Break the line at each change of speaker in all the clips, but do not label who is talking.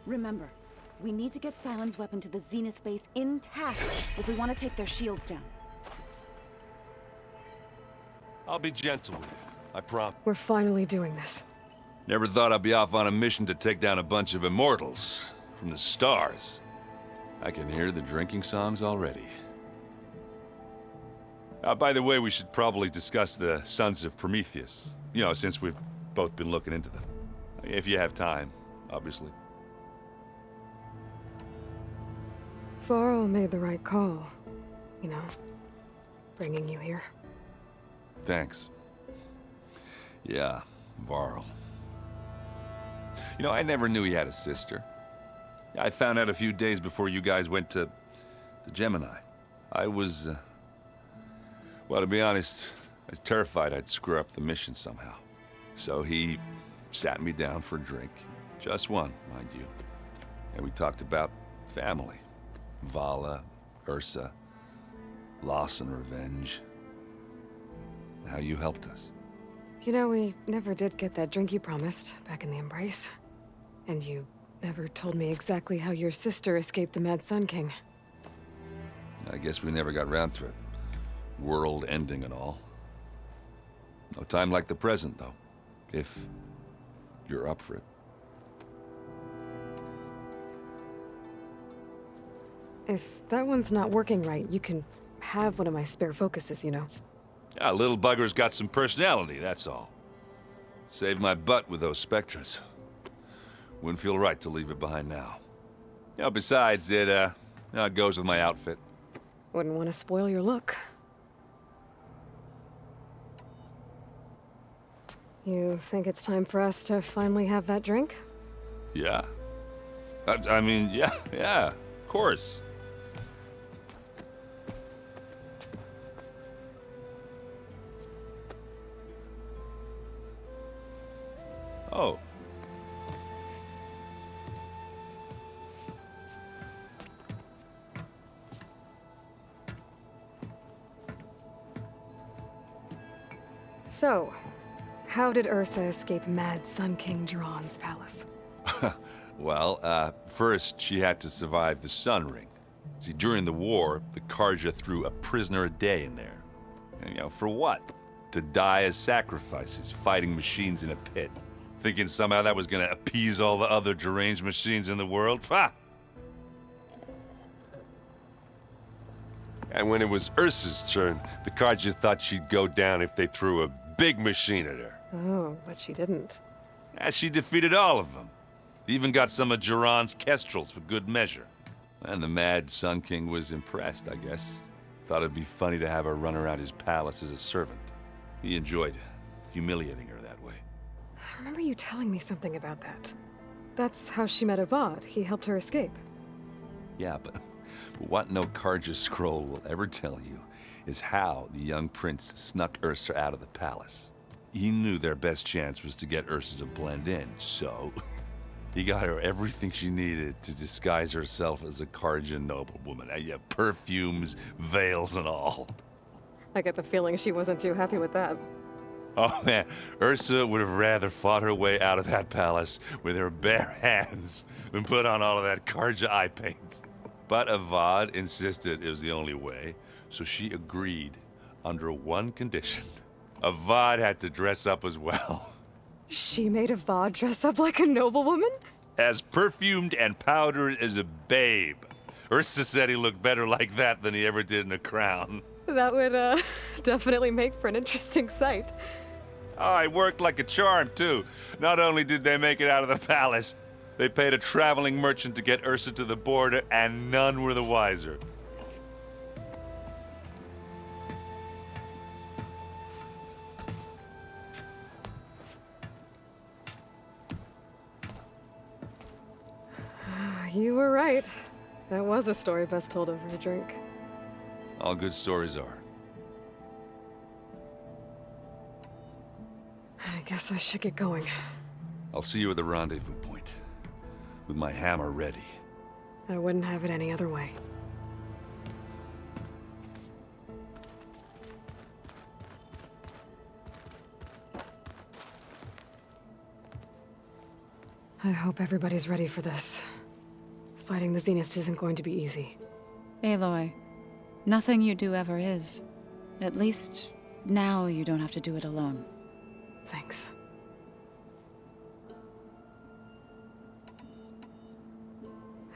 Remember, we need to get Sylens' weapon to the Zenith base intact if we want to take their shields down.
I'll be gentle with you, I promise.
We're finally doing this.
Never thought I'd be off on a mission to take down a bunch of immortals from the stars. I can hear the drinking songs already. By the way, we should probably discuss the Sons of Prometheus. You know, since we've both been looking into them. If you have time, obviously.
Varl made the right call. You know, bringing you here.
Thanks. Yeah, Varl. You know, I never knew he had a sister. I found out a few days before you guys went to Gemini. I was, well, to be honest, I was terrified I'd screw up the mission somehow. So he sat me down for a drink. Just one, mind you. And we talked about family. Vala, Ursa, loss and revenge. How you helped us.
You know, we never did get that drink you promised back in the Embrace. And you never told me exactly how your sister escaped the Mad Sun King.
I guess we never got round to it. World ending and all. No time like the present, though. If you're up for it.
If that one's not working right, you can have one of my spare focuses, you know.
Yeah, little bugger's got some personality, that's all. Saved my butt with those Spectras. Wouldn't feel right to leave it behind now. You know, besides, it goes with my outfit.
Wouldn't want to spoil your look. You think it's time for us to finally have that drink?
Yeah. I mean, yeah, of course. Oh.
So, how did Ursa escape Mad Sun King Jiran's palace?
Well, first she had to survive the Sun Ring. See, during the war, the Karja threw a prisoner a day in there. And, you know, for what? To die as sacrifices, fighting machines in a pit. Thinking somehow that was gonna appease all the other deranged machines in the world? Ha! And when it was Ursa's turn, the Karja thought she'd go down if they threw a big machine at her.
Oh, but she didn't.
Yeah, she defeated all of them. Even got some of Jiran's kestrels for good measure. And the Mad Sun King was impressed, I guess. Thought it'd be funny to have her run around his palace as a servant. He enjoyed humiliating her that way.
I remember you telling me something about that. That's how she met Avad. He helped her escape.
Yeah, but what no Karja scroll will ever tell you is how the young prince snuck Ursa out of the palace. He knew their best chance was to get Ursa to blend in, so he got her everything she needed to disguise herself as a Karja noblewoman. Yeah, perfumes, veils, and all.
I get the feeling she wasn't too happy with that.
Oh man, Ursa would have rather fought her way out of that palace with her bare hands than put on all of that Karja eye paint. But Avad insisted it was the only way, so she agreed under one condition. Avad had to dress up as well.
She made Avad dress up like a noblewoman?
As perfumed and powdered as a babe. Ursa said he looked better like that than he ever did in a crown.
That would, definitely make for an interesting sight.
Oh, it worked like a charm, too. Not only did they make it out of the palace, they paid a traveling merchant to get Ursa to the border, and none were the wiser.
You were right. That was a story best told over a drink.
All good stories are.
I guess I should get going.
I'll see you at the rendezvous point, with my hammer ready.
I wouldn't have it any other way. I hope everybody's ready for this. Fighting the Zeniths isn't going to be easy.
Aloy, nothing you do ever is. At least, now you don't have to do it alone.
Thanks.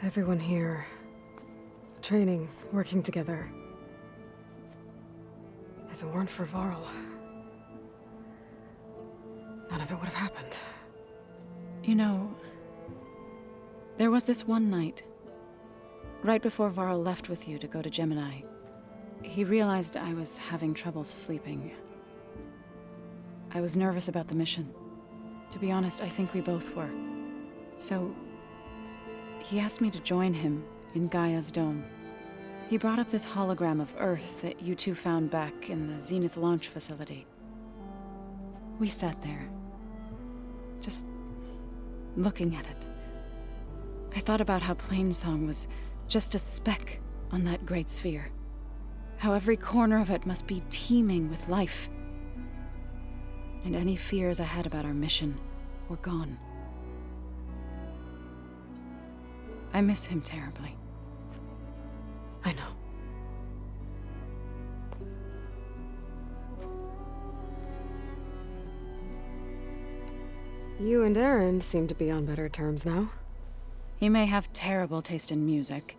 Everyone here, training, working together. If it weren't for Varl, none of it would have happened.
You know, there was this one night, right before Varl left with you to go to Gemini. He realized I was having trouble sleeping. I was nervous about the mission. To be honest, I think we both were. So, he asked me to join him in Gaia's dome. He brought up this hologram of Earth that you two found back in the Zenith launch facility. We sat there, just looking at it. I thought about how Plainsong was just a speck on that great sphere. How every corner of it must be teeming with life. And any fears I had about our mission were gone. I miss him terribly.
I know. You and Aaron seem to be on better terms now.
He may have terrible taste in music,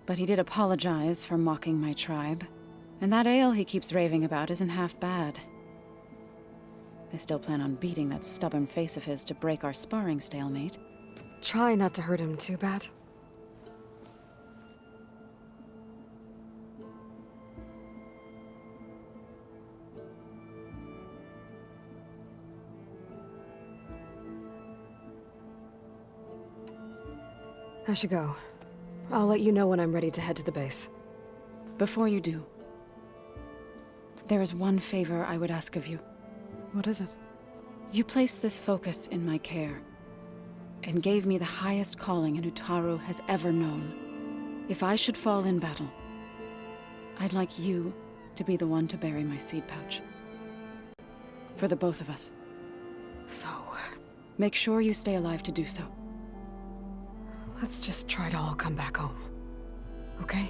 but he did apologize for mocking my tribe. And that ale he keeps raving about isn't half bad. I still plan on beating that stubborn face of his to break our sparring stalemate.
Try not to hurt him too bad. I should go. I'll let you know when I'm ready to head to the base.
Before you do, there is one favor I would ask of you.
What is it?
You placed this focus in my care, and gave me the highest calling an Utaru has ever known. If I should fall in battle, I'd like you to be the one to bury my seed pouch. For the both of us.
So,
make sure you stay alive to do so.
let's just try to all come back home. Okay?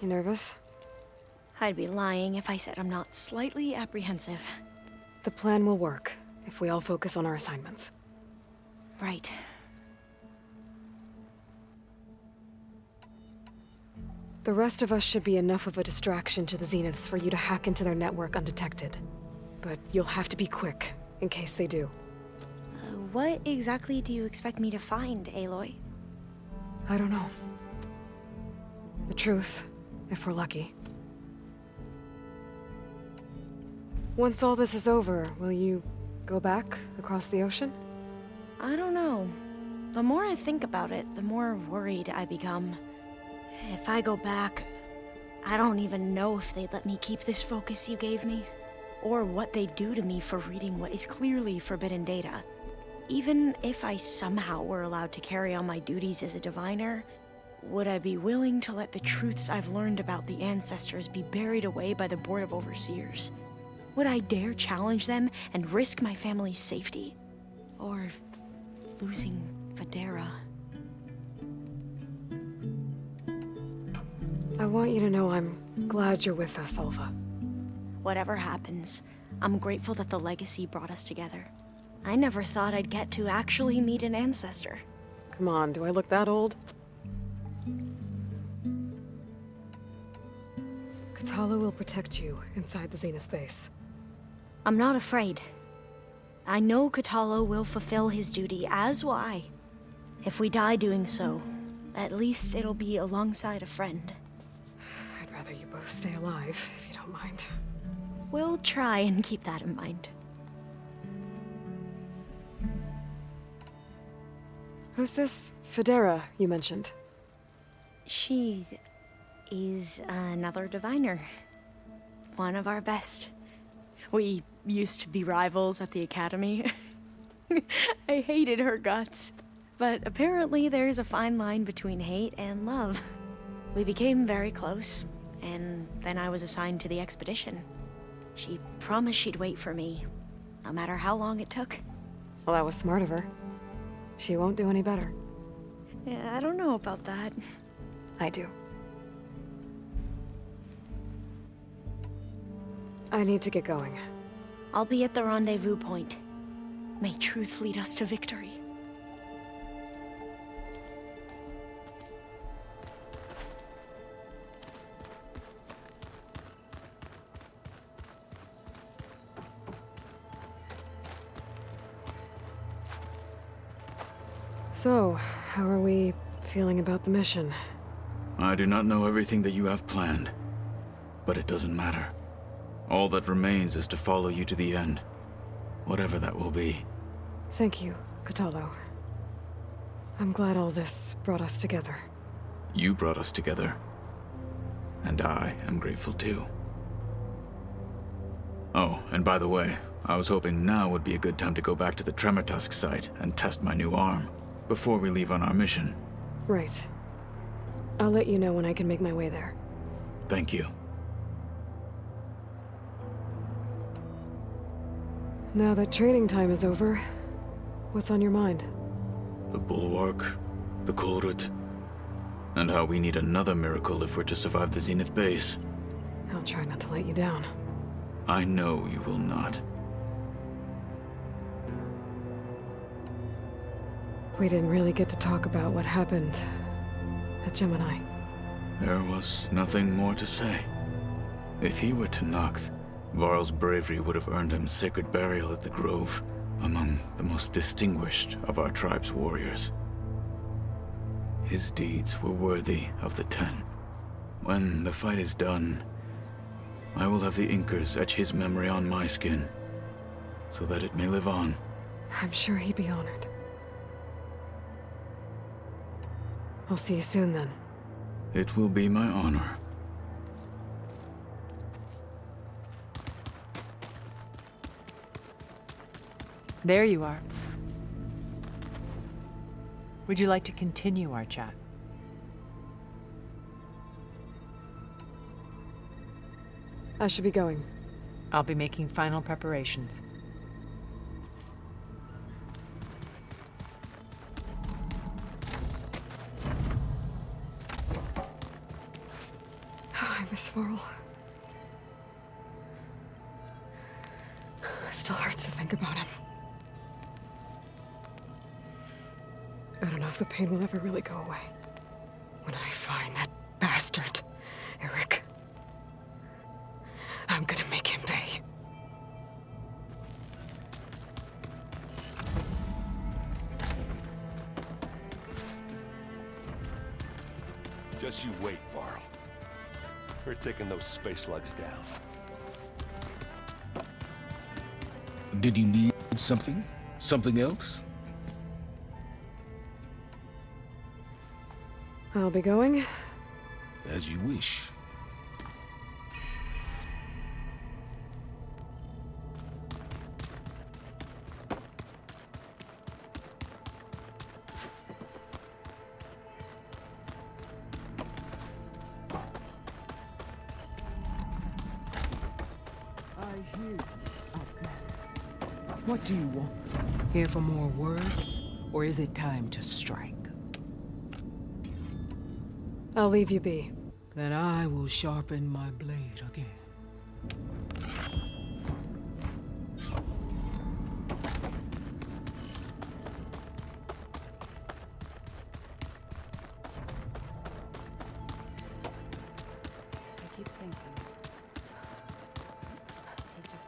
You nervous?
I'd be lying if I said I'm not slightly apprehensive.
The plan will work, if we all focus on our assignments.
Right.
The rest of us should be enough of a distraction to the Zeniths for you to hack into their network undetected. But you'll have to be quick, in case they do.
What exactly do you expect me to find, Aloy?
I don't know. The truth, if we're lucky. Once all this is over, will you go back across the ocean?
I don't know. The more I think about it, the more worried I become. If I go back, I don't even know if they'd let me keep this focus you gave me, or what they'd do to me for reading what is clearly forbidden data. Even if I somehow were allowed to carry on my duties as a diviner, would I be willing to let the truths I've learned about the ancestors be buried away by the Board of Overseers? Would I dare challenge them and risk my family's safety? Or losing Federa?
I want you to know I'm glad you're with us, Alva.
Whatever happens, I'm grateful that the legacy brought us together. I never thought I'd get to actually meet an ancestor.
Come on, do I look that old? Katala will protect you inside the Zenith base.
I'm not afraid. I know Katala will fulfill his duty, as will I. If we die doing so, at least it'll be alongside a friend.
I'd rather you both stay alive, if you don't mind.
We'll try and keep that in mind.
Who's this Federa you mentioned?
She is another diviner. One of our best. We used to be rivals at the academy. I hated her guts. But apparently there's a fine line between hate and love. We became very close, and then I was assigned to the expedition. She promised she'd wait for me, no matter how long it took.
Well, that was smart of her. She won't do any better.
Yeah, I don't know about that.
I do. I need to get going.
I'll be at the rendezvous point. May truth lead us to victory.
So, how are we feeling about the mission?
I do not know everything that you have planned, but it doesn't matter. All that remains is to follow you to the end, whatever that will be.
Thank you, Kotallo. I'm glad all this brought us together.
You brought us together, and I am grateful too. Oh, and by the way, I was hoping now would be a good time to go back to the Tremortusk site and test my new arm, before we leave on our mission.
Right. I'll let you know when I can make my way there.
Thank you.
Now that training time is over, what's on your mind?
The Bulwark, the Kulrut, and how we need another miracle if we're to survive the Zenith base.
I'll try not to let you down.
I know you will not.
We didn't really get to talk about what happened at Gemini.
There was nothing more to say. If he were to Noct, Varl's bravery would have earned him sacred burial at the Grove, among the most distinguished of our tribe's warriors. His deeds were worthy of the Ten. When the fight is done, I will have the Inkers etch his memory on my skin, so that it may live on.
I'm sure he'd be honored. I'll see you soon, then.
It will be my honor.
There you are. Would you like to continue our chat?
I should be going.
I'll be making final preparations.
I miss Varl. It still hurts to think about him. I don't know if the pain will ever really go away. When I find that bastard, Eric, I'm gonna make him pay.
Just you wait, Varl. We're taking those space slugs down.
Did you need something? Something else?
I'll be going.
As you wish.
What do you want? Here for more words, or is it time to strike?
I'll leave you be.
Then I will sharpen my blade again.
I keep thinking. He just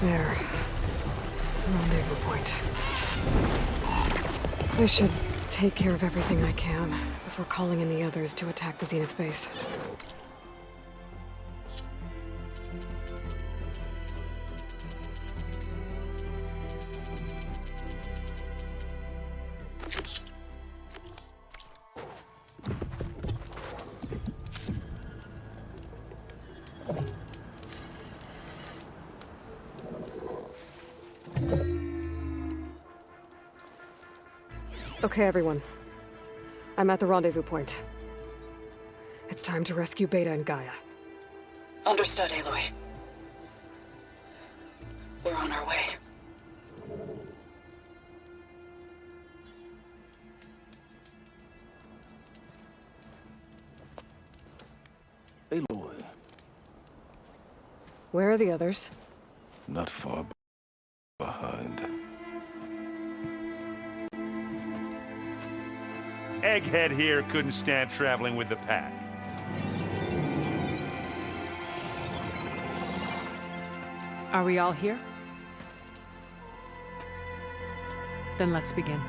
There. Rendezvous point. I should take care of everything I can before calling in the others to attack the Zenith base. Okay, everyone. I'm at the rendezvous point. It's time to rescue Beta and Gaia.
Understood, Aloy. We're on our way.
Aloy,
Where are the others?
not far behind.
Egghead here couldn't stand traveling with the pack.
Are we all here? Then let's begin.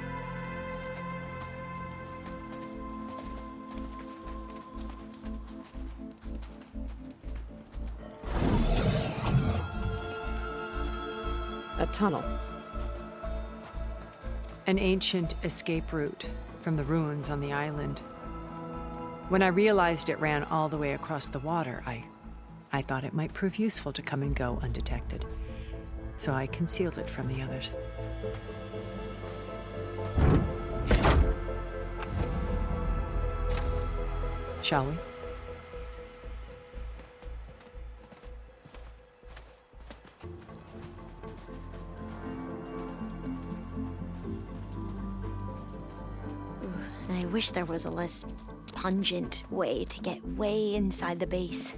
A tunnel.
An ancient escape route from the ruins on the island. When I realized it ran all the way across the water, I thought it might prove useful to come and go undetected. So I concealed it from the others. Shall we?
I wish there was a less pungent way to get way inside the base.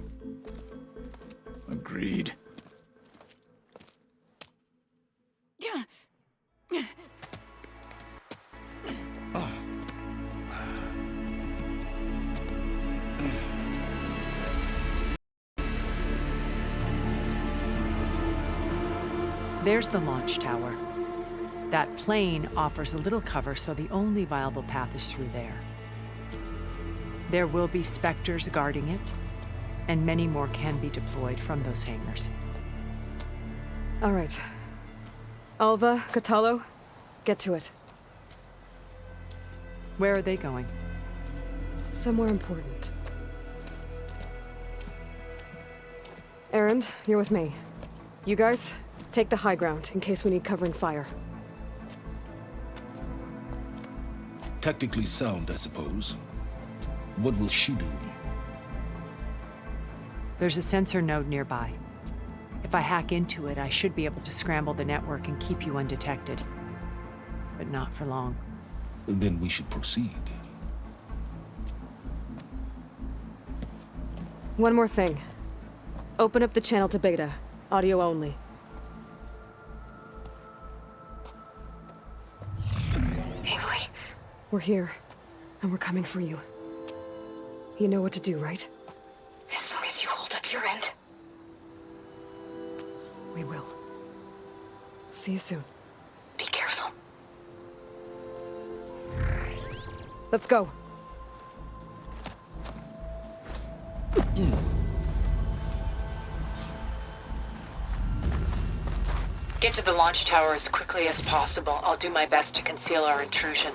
Agreed.
There's the launch tower. That plane offers a little cover, so the only viable path is through there. There will be Spectres guarding it, and many more can be deployed from those hangars.
All right. Alva, Catalo, get to it.
Where are they going?
Somewhere important. Erend, you're with me. You guys, take the high ground in case we need cover and fire.
Tactically sound, I suppose. What will she do?
There's a sensor node nearby. If I hack into it, I should be able to scramble the network and keep you undetected. But not for long.
Then we should proceed.
One more thing. Open up the channel to Beta. Audio only. Aloy. We're here, and we're coming for you. You know what to do, right?
As long as you hold up your end.
We will. See you soon.
Be careful.
Let's go.
Get to the launch tower as quickly as possible. I'll do my best to conceal our intrusion.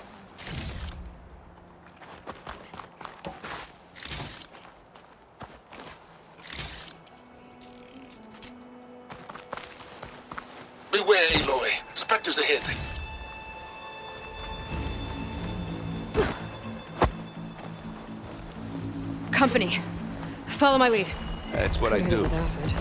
Beware, Aloy. Spectres ahead.
Company. Follow my lead.
That's what I do.
With acid.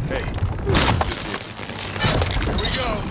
Hey,
Here we go.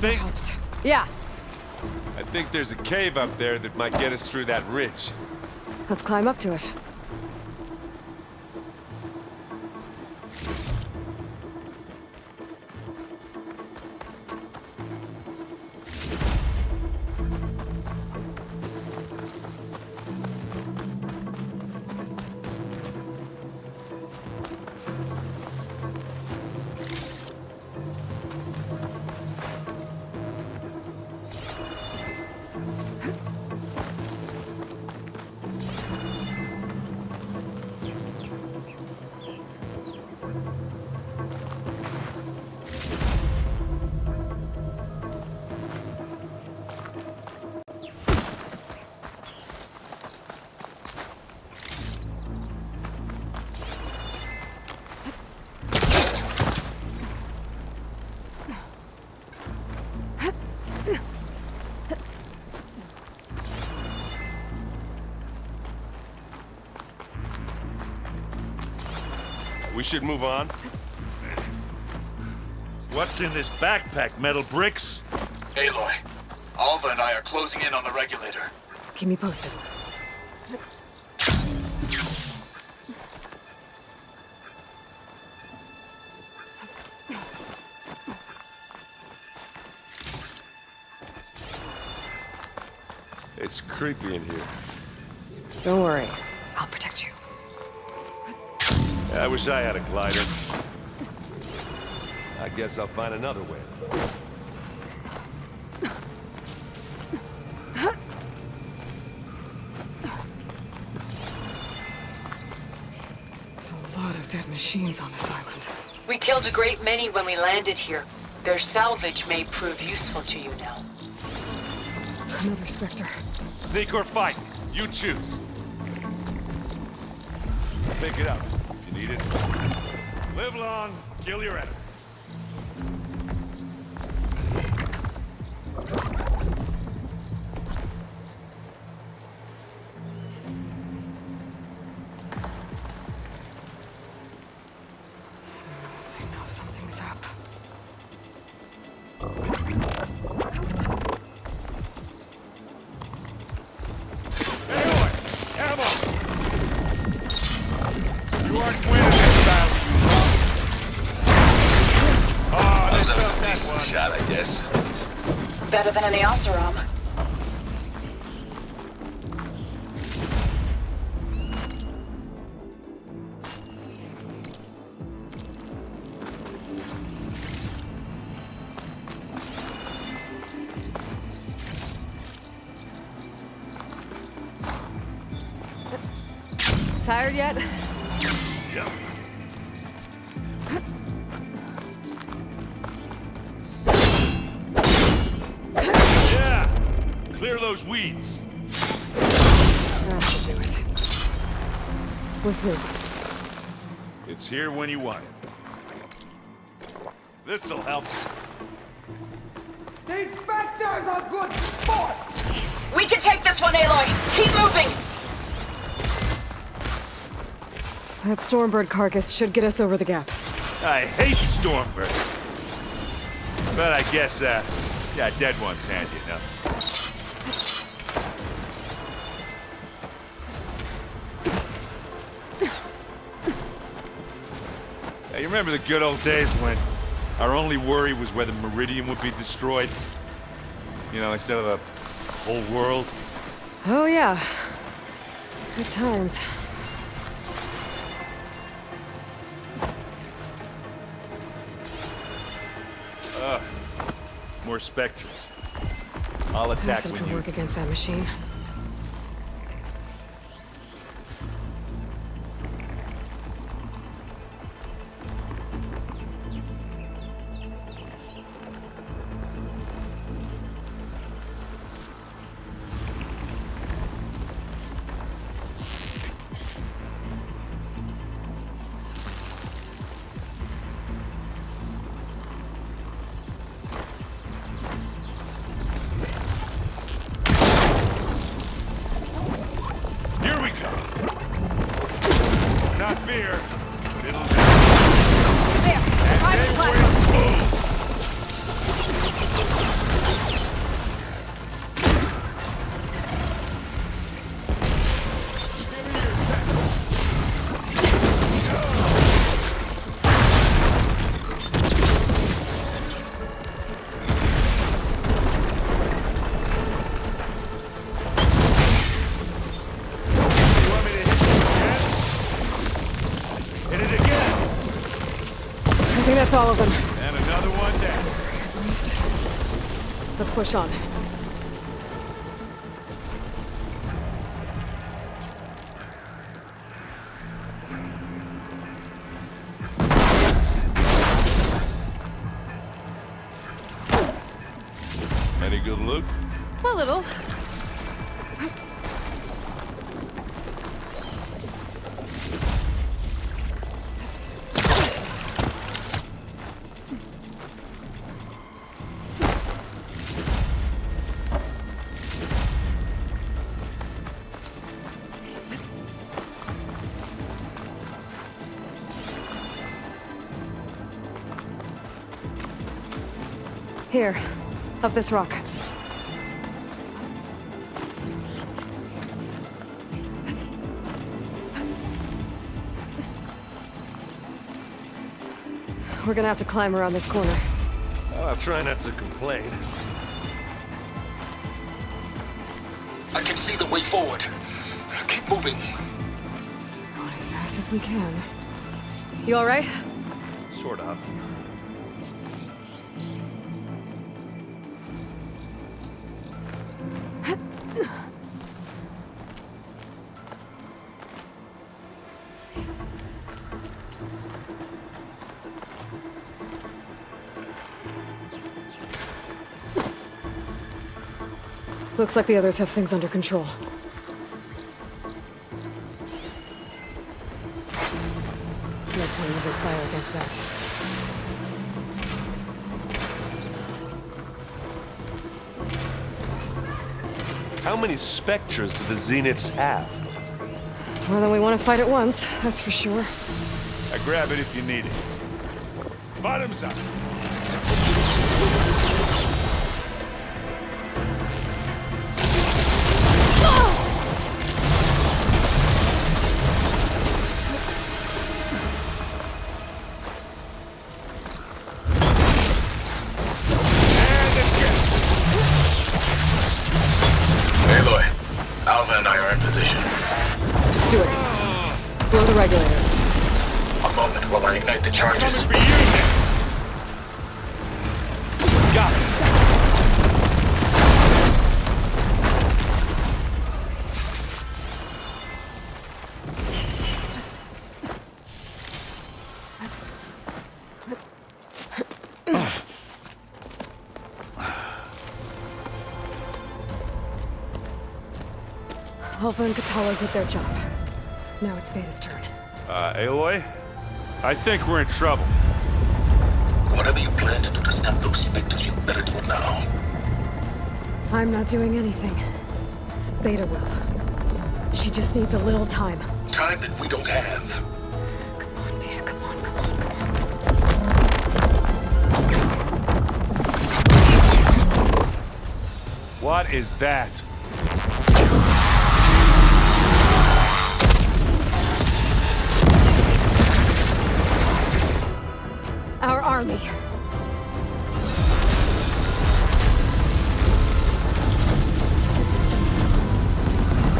that helps. Yeah,
I think there's a cave up there that might get us through that ridge.
let's climb up to it.
We should move on.
What's in this backpack, metal bricks?
Aloy, Alva and I are closing in on the regulator.
Keep me posted.
It's creepy in here.
Don't worry. I'll protect you.
I wish I had a glider. I guess I'll find another way.
There's a lot of dead machines on this island.
We killed a great many when we landed here. Their salvage may prove useful to you now.
Another Spectre.
Sneak or fight, you choose. Pick it up if you need it. Live long, kill your enemy.
I know something's up.
You aren't winning this battle, you rock. Oh,
That was a decent shot, I guess.
Better than any Oseram.
Tired yet?
Yep. Yeah! Clear those weeds.
That should do it. With me.
It's here when you want it. This'll help.
These Spectres are good sport!
We can take this one, Aloy! Keep moving!
That Stormbird carcass should get us over the gap.
I hate stormbirds. But I guess, yeah, dead one's handy enough. Hey, you remember the good old days when our only worry was whether Meridian would be destroyed? You know, instead of a whole world?
Oh, yeah. Good times.
More Spectres. I'll attack
Acid
when
could
you...
work against that machine.
Not fear, but it'll do.
There!
And
Right
they
platform.
will move.
That's all of them.
And another one down.
At least. Let's push on.
Any good loot?
A little. Here, up this rock. We're gonna have to climb around this corner.
I'll try not to complain.
I can see the way forward. Keep moving.
Going as fast as we can. You all right?
Sort of.
Looks like the others have things under control. No point using fire against that.
How many specters do the Zeniths have?
More than we want to fight at once, that's for sure.
I grab it if you need it. Bottoms up.
Aloy, Alva and I are in position.
Do it. Blow the regulator.
A moment while I ignite the charges.
Coming for you next. Got it.
Alpha and Katala did their job. Now it's Beta's turn.
Aloy? I think we're in trouble.
Whatever you plan to do to stop those specters, you better do it now.
I'm not doing anything. Beta will. She just needs a little time.
Time that we don't have.
Come on, Beta, come on, come on.
What is that?
Our army.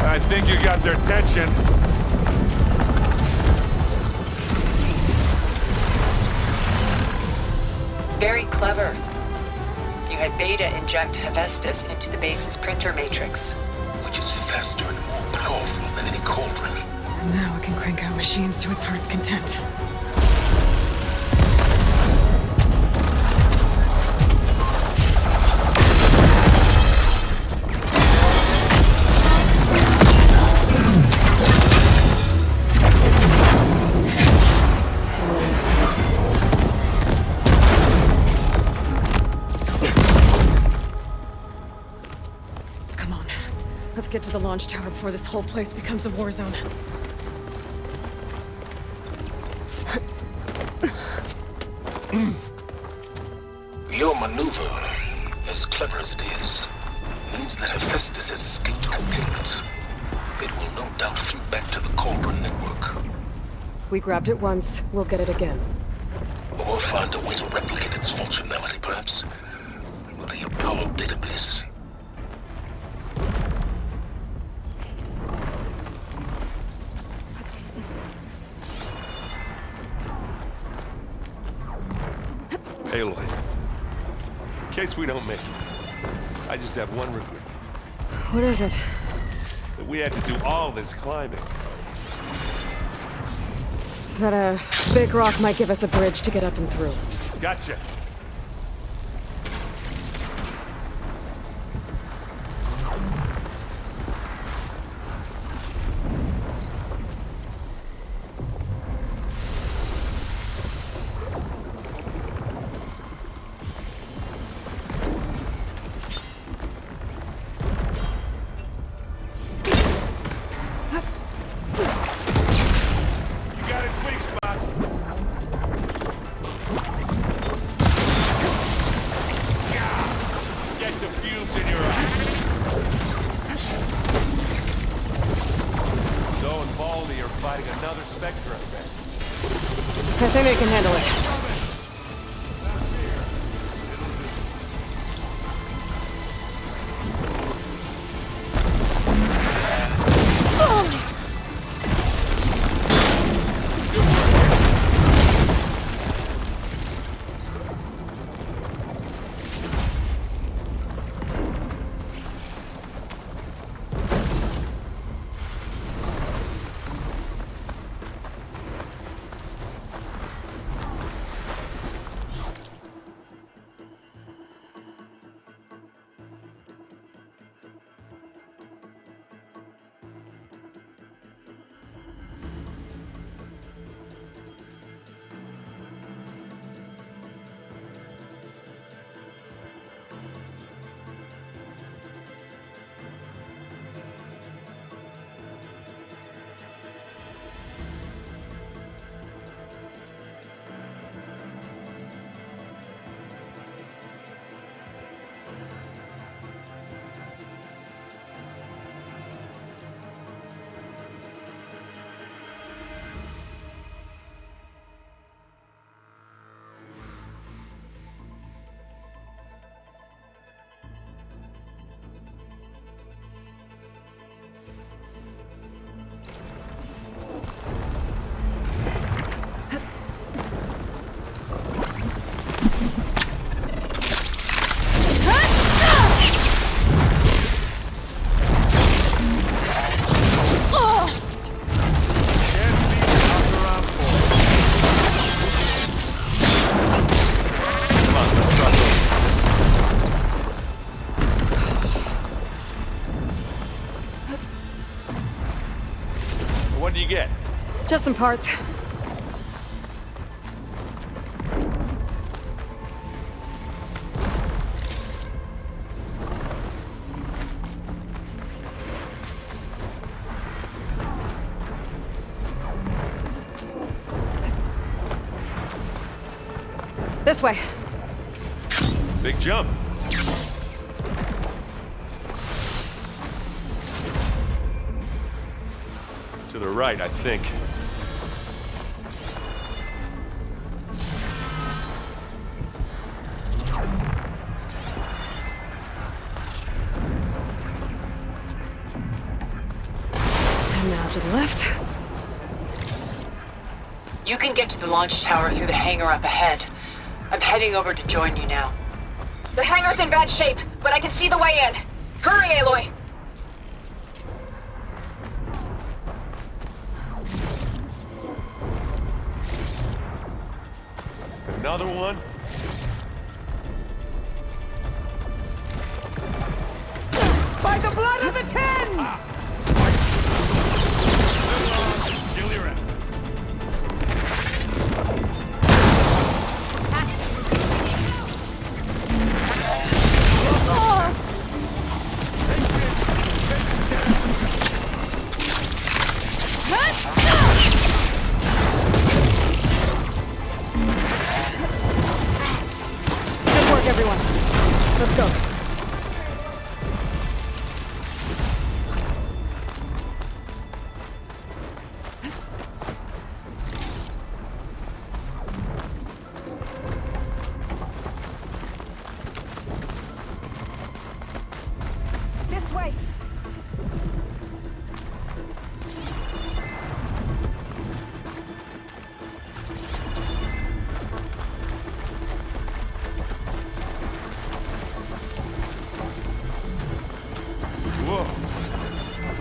I think you got their attention.
Very clever. You had Beta inject Hephaestus into the base's printer matrix.
Which is faster and more powerful than any cauldron.
And now it can crank out machines to its heart's content. Let's get to the launch tower before this whole place becomes a war zone.
Your maneuver, as clever as it is, means that Hephaestus has escaped containment. It will no doubt flew back to the Cauldron network.
We grabbed it once, we'll get it again.
Or find a way to replicate its functionality, perhaps. The Apollo database.
Aloy, in case we don't make it, I just have one regret.
What is it?
That we had to do all this climbing.
That a big rock might give us a bridge to get up and through.
Gotcha.
I think I can handle it.
What do you get?
Just some parts. This way.
Big jump. To the right, I think.
And now to the left.
You can get to the launch tower through the hangar up ahead. I'm heading over to join you now.
The hangar's in bad shape, but I can see the way in. Hurry, Aloy!
Another one?
By the blood of the Ten!
Kill your ass.
Good work, everyone. Let's go.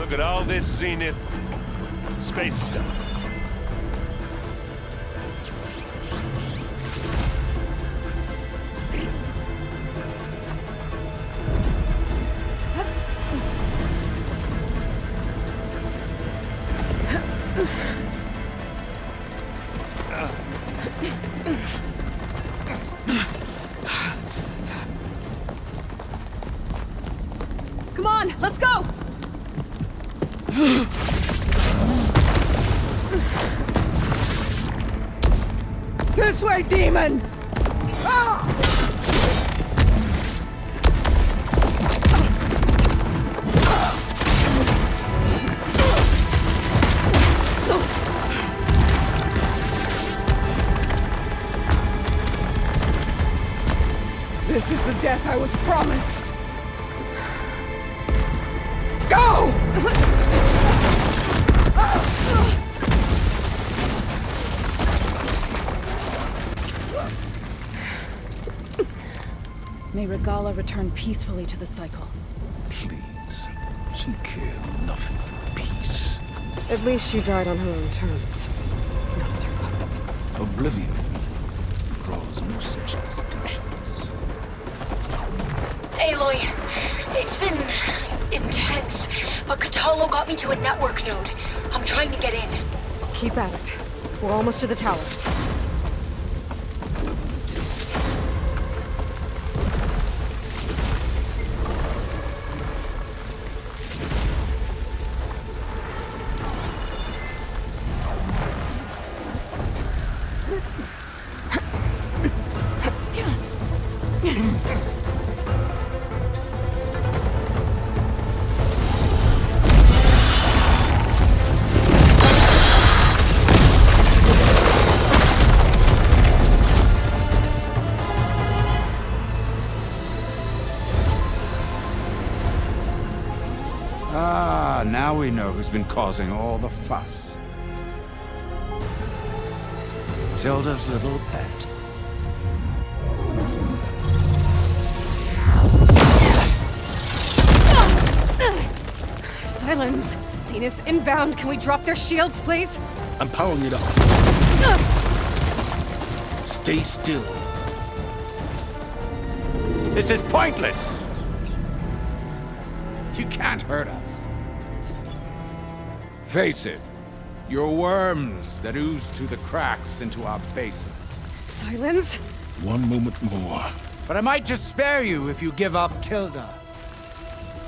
Look at all this zenith space stuff.
Come on, let's go! This way, demon! Ah! This is the death I was promised. Go!
May Regala return peacefully to the cycle.
Please. She cared nothing for peace.
At least she died on her own terms. Not as her puppet.
Oblivion draws no such distinctions.
Aloy, it's been intense, but Catalo got me to a network node. I'm trying to get in.
Keep at it. We're almost to the tower.
Ah, now we know who's been causing all the fuss. Tilda's little pet.
Silence! Zenith inbound. Can we drop their shields, please?
I'm powering it up. Stay still.
This is pointless! You can't hurt us. Face it, you're worms that ooze through the cracks into our basement.
Silence?
One moment more.
But I might just spare you if you give up Tilda.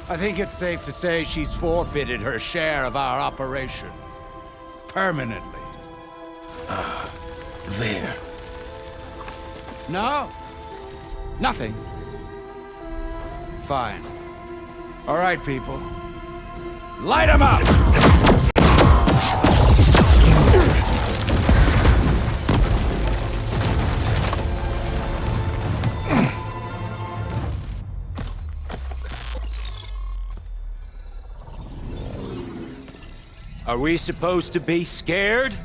I think it's safe to say she's forfeited her share of our operation. Permanently.
There.
No? Nothing? Fine. All right, people. Light 'em up! Are we supposed to be scared?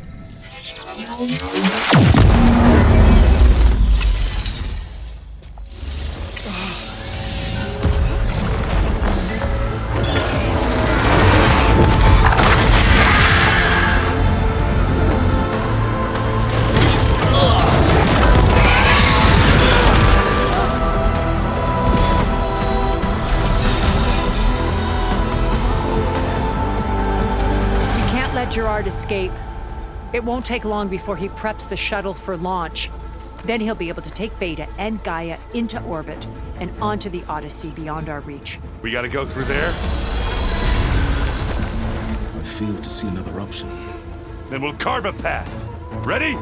Gerard escape. It won't take long before he preps the shuttle for launch. Then he'll be able to take Beta and Gaia into orbit and onto the Odyssey beyond our reach.
We gotta go through there?
I fail to see another option.
Then we'll carve a path. Ready?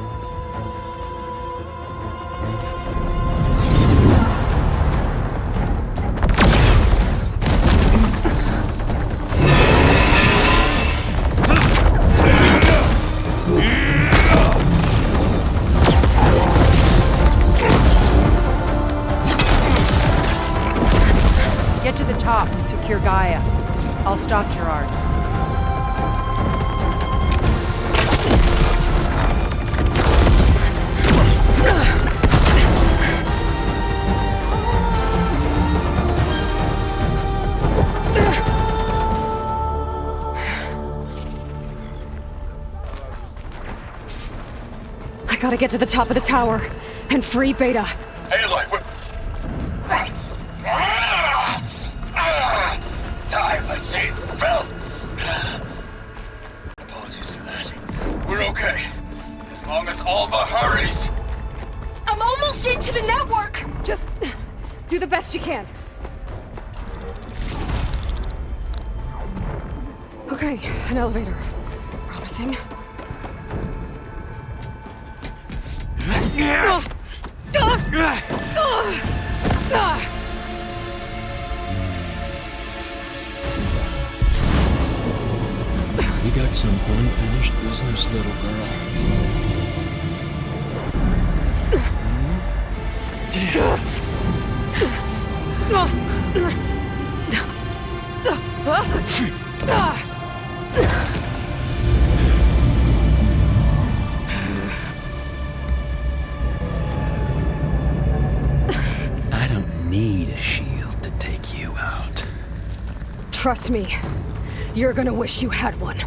Get to the top and secure Gaia. I'll stop Gerard.
gotta get to the top of the tower and free Beta.
Aloy, we're... Time machine fell! Apologies for that. We're okay. As long as Alva hurries.
I'm almost into the network!
Just do the best you can. Okay, an elevator. Promising.
You got some unfinished business, little girl. I don't need a shield to take you out.
Trust me, you're gonna wish you had one.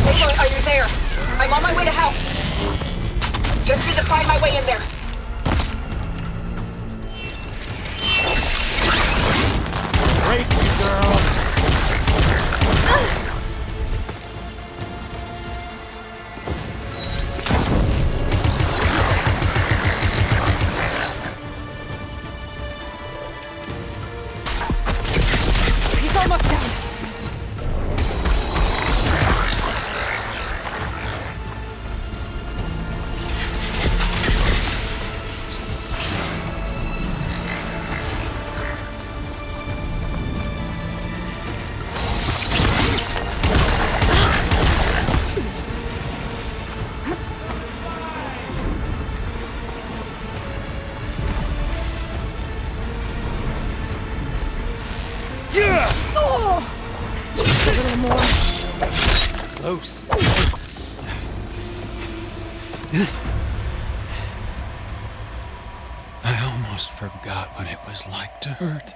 Aloy, are you there? I'm on my way to help. Just need to find my way in there.
Break you, girl.
He's almost down. Just a little more.
Close.
I almost forgot what it was like to hurt.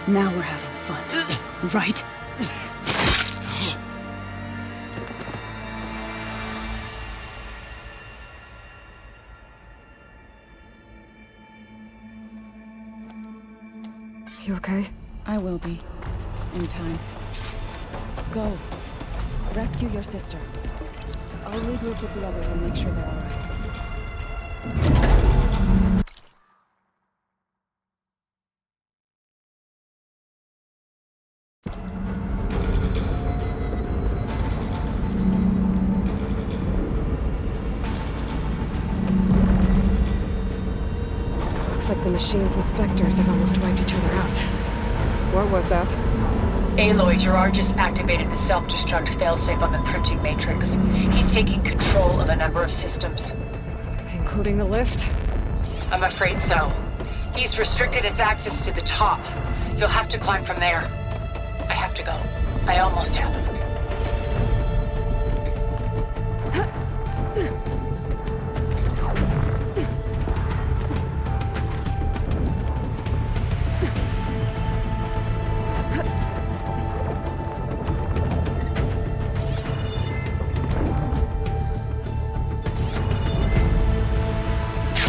Now we're having fun, right? You okay?
I will be. In time. Go. Rescue your sister. I'll regroup with the others and make sure they're all right.
Looks like the machines and Spectres have almost wiped each other out. What was that?
Aloy, Gerard just activated the self-destruct failsafe on the printing matrix. He's taking control of a number of systems.
Including the lift?
I'm afraid so. He's restricted its access to the top. You'll have to climb from there. I have to go. I almost have.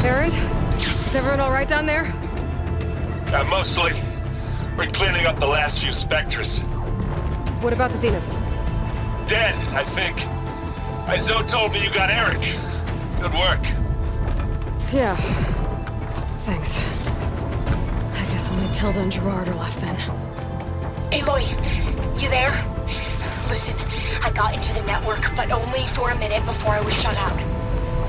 Aaron? Is everyone all right down there?
Mostly. We're cleaning up the last few Spectres.
What about the Zeniths?
Dead, I think. Zoe told me you got Eric. Good work.
Yeah. Thanks. I guess only Tilda and Gerard are left then.
Aloy, you there? Listen, I got into the network, but only for a minute before I was shut out.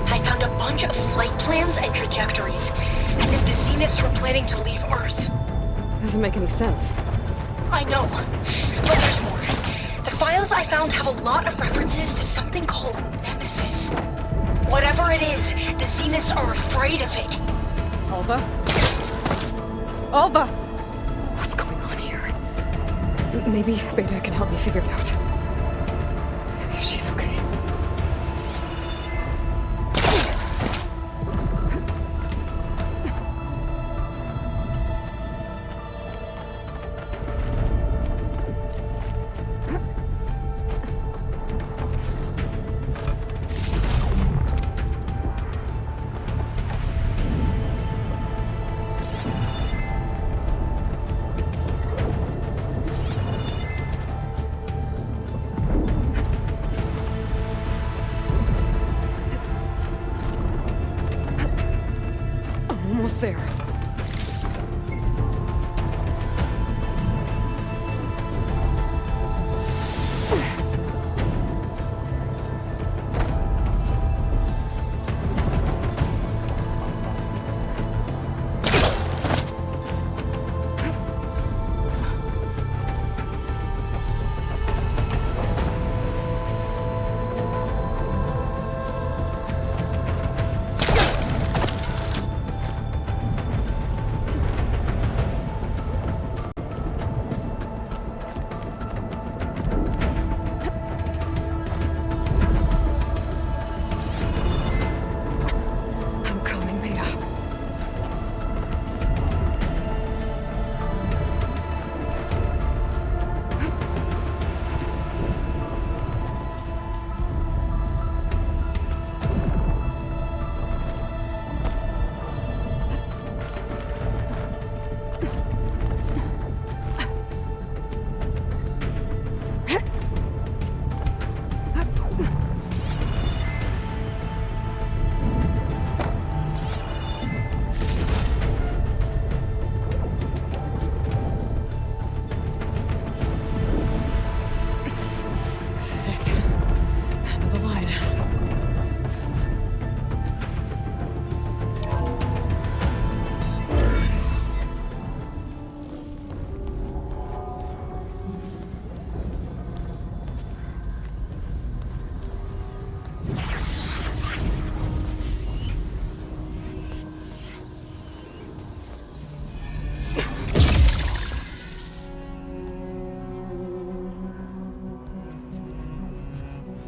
I found a bunch of flight plans and trajectories, as if the Zeniths were planning to leave Earth.
Doesn't make any sense.
I know, but there's more. The files I found have a lot of references to something called Nemesis. Whatever it is, the Zeniths are afraid of it.
Alva? Alva! What's going on here? Maybe Beta can help me figure it out. If she's okay. Almost there.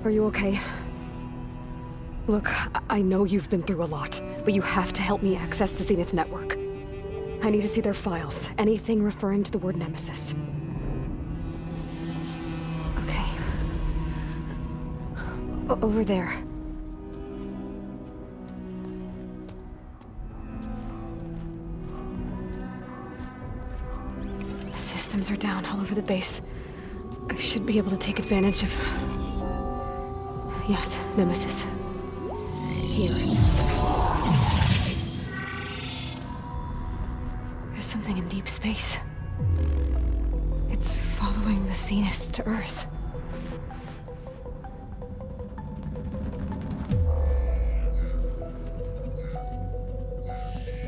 Are you okay? Look, I know you've been through a lot, but you have to help me access the Zenith network. I need to see their files, anything referring to the word Nemesis. Okay. Over there. The systems are down all over the base. I should be able to take advantage of... Yes, Nemesis. Here. There's something in deep space. It's following the Zeniths to Earth.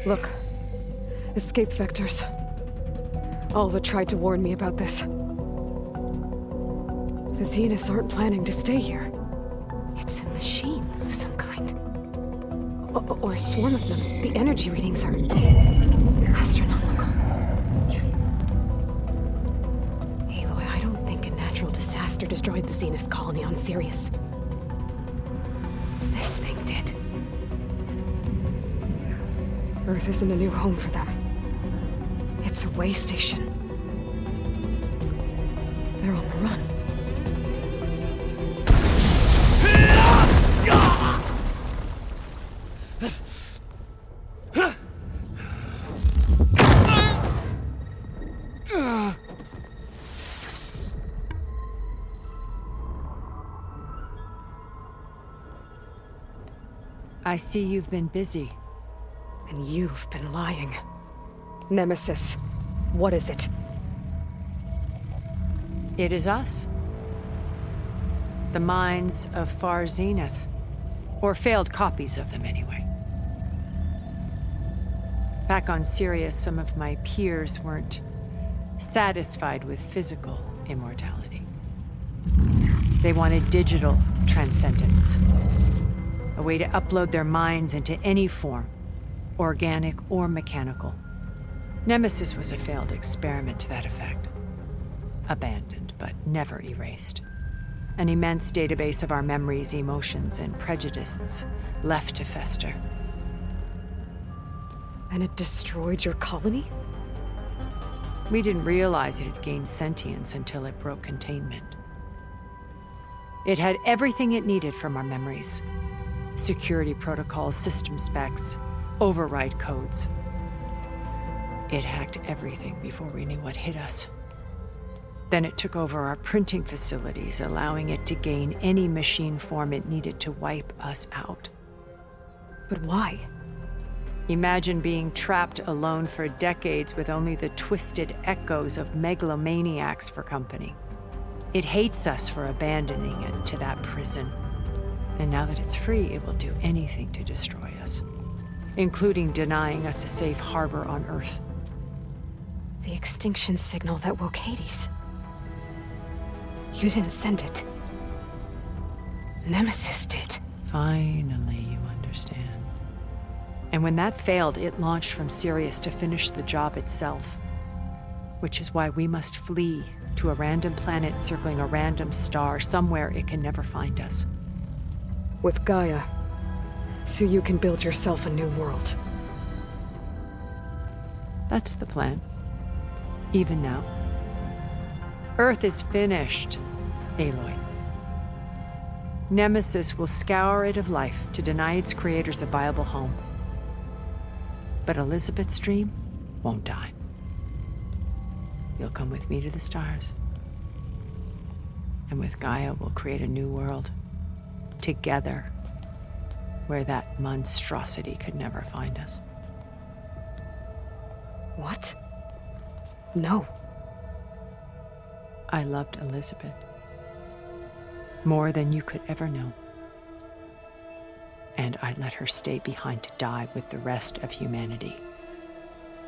Look. Escape vectors. Alva tried to warn me about this. The Zeniths aren't planning to stay here. It's a machine of some kind. Or a swarm of them. The energy readings are... astronomical. Aloy, I don't think a natural disaster destroyed the Zenith colony on Sirius. This thing did. Earth isn't a new home for them. It's a way station. They're on the run.
I see you've been busy.
And you've been lying. Nemesis, what is it?
It is us. The minds of Far Zenith. Or failed copies of them, anyway. Back on Sirius, some of my peers weren't satisfied with physical immortality. They wanted digital transcendence. A way to upload their minds into any form, organic or mechanical. Nemesis was a failed experiment to that effect. Abandoned, but never erased. An immense database of our memories, emotions, and prejudices left to fester.
And it destroyed your colony?
We didn't realize it had gained sentience until it broke containment. It had everything it needed from our memories. Security protocols, system specs, override codes. It hacked everything before we knew what hit us. Then it took over our printing facilities, allowing it to gain any machine form it needed to wipe us out.
But why?
Imagine being trapped alone for decades with only the twisted echoes of megalomaniacs for company. It hates us for abandoning it to that prison. And now that it's free, it will do anything to destroy us, including denying us a safe harbor on Earth.
The extinction signal that woke Hades. You didn't send it. Nemesis did.
Finally, you understand. And when that failed, it launched from Sirius to finish the job itself. Which is why we must flee to a random planet circling a random star, somewhere it can never find us.
With Gaia, so you can build yourself a new world.
That's the plan. Even now. Earth is finished, Aloy. Nemesis will scour it of life to deny its creators a viable home. But Elizabeth's dream won't die. You'll come with me to the stars. And with Gaia, we'll create a new world. Together. Where that monstrosity could never find us.
What? No.
I loved Elizabeth. More than you could ever know. And I let her stay behind to die with the rest of humanity.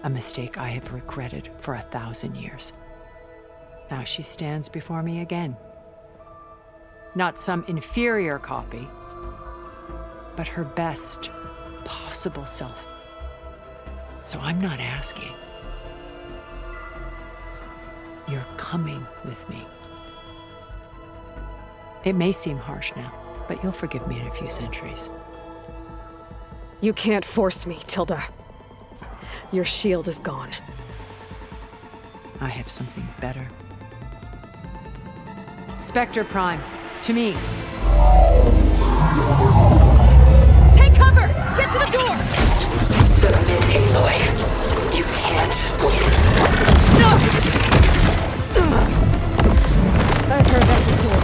A mistake I have regretted for 1,000 years. Now she stands before me again. Not some inferior copy, but her best possible self. So I'm not asking. You're coming with me. It may seem harsh now, but you'll forgive me in a few centuries.
You can't force me, Tilda. Your shield is gone.
I have something better. Spectre Prime, to me.
Take cover! Get to the door!
Submit, Aloy. You can't win.
I've heard that before.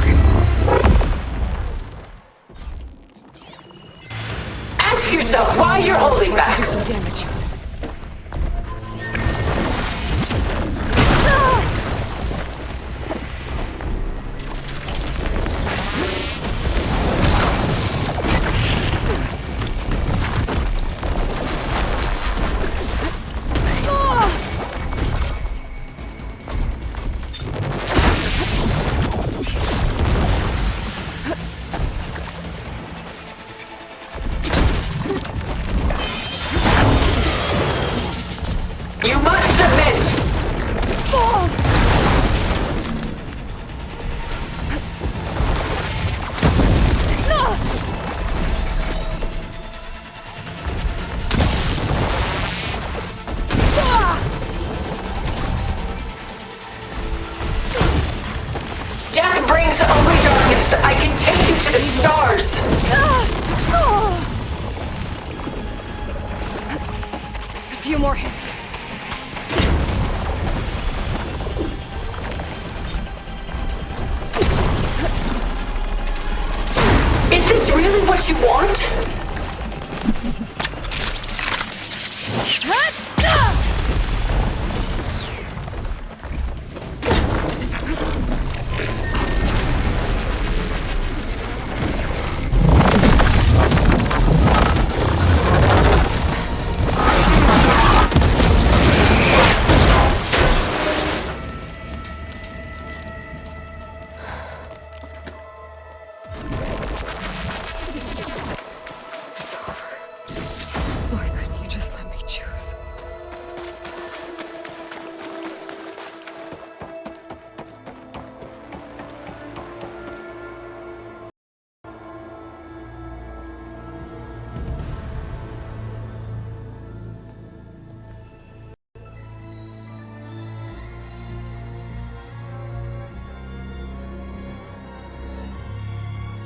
Ask yourself why you're holding back.
Do some damage.
You must submit! Death brings only darkness. I can take you to the stars.
A few more hits.
Is this really what you want?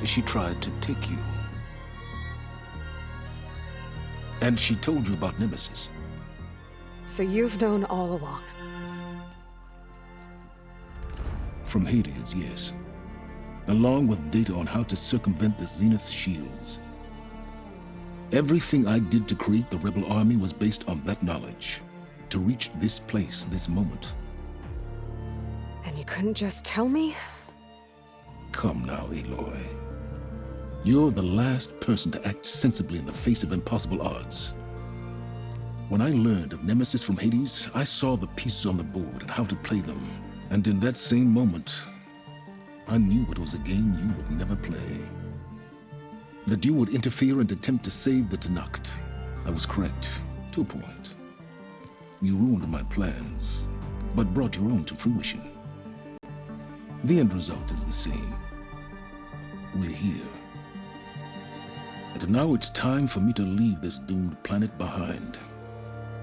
She tried to take you. And she told you about Nemesis.
So you've known all along.
From Hades, yes. Along with data on how to circumvent the Zenith shields. Everything I did to create the Rebel Army was based on that knowledge. To reach this place, this moment.
And you couldn't just tell me?
Come now, Aloy. You're the last person to act sensibly in the face of impossible odds. When I learned of Nemesis from Hades, I saw the pieces on the board and how to play them. And in that same moment, I knew it was a game you would never play. That you would interfere and attempt to save the Tenakth. I was correct, to a point. You ruined my plans, but brought your own to fruition. The end result is the same. We're here. And now it's time for me to leave this doomed planet behind.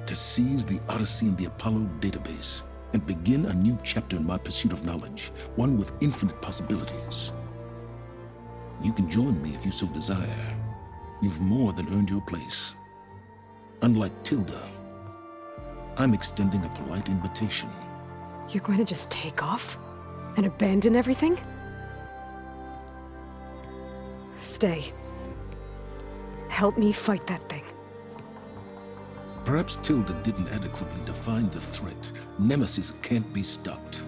To seize the Odyssey and the Apollo database, and begin a new chapter in my pursuit of knowledge, one with infinite possibilities. You can join me if you so desire. You've more than earned your place. Unlike Tilda, I'm extending a polite invitation.
You're going to just take off? And abandon everything? Stay. Help me fight that thing.
Perhaps Tilda didn't adequately define the threat. Nemesis can't be stopped.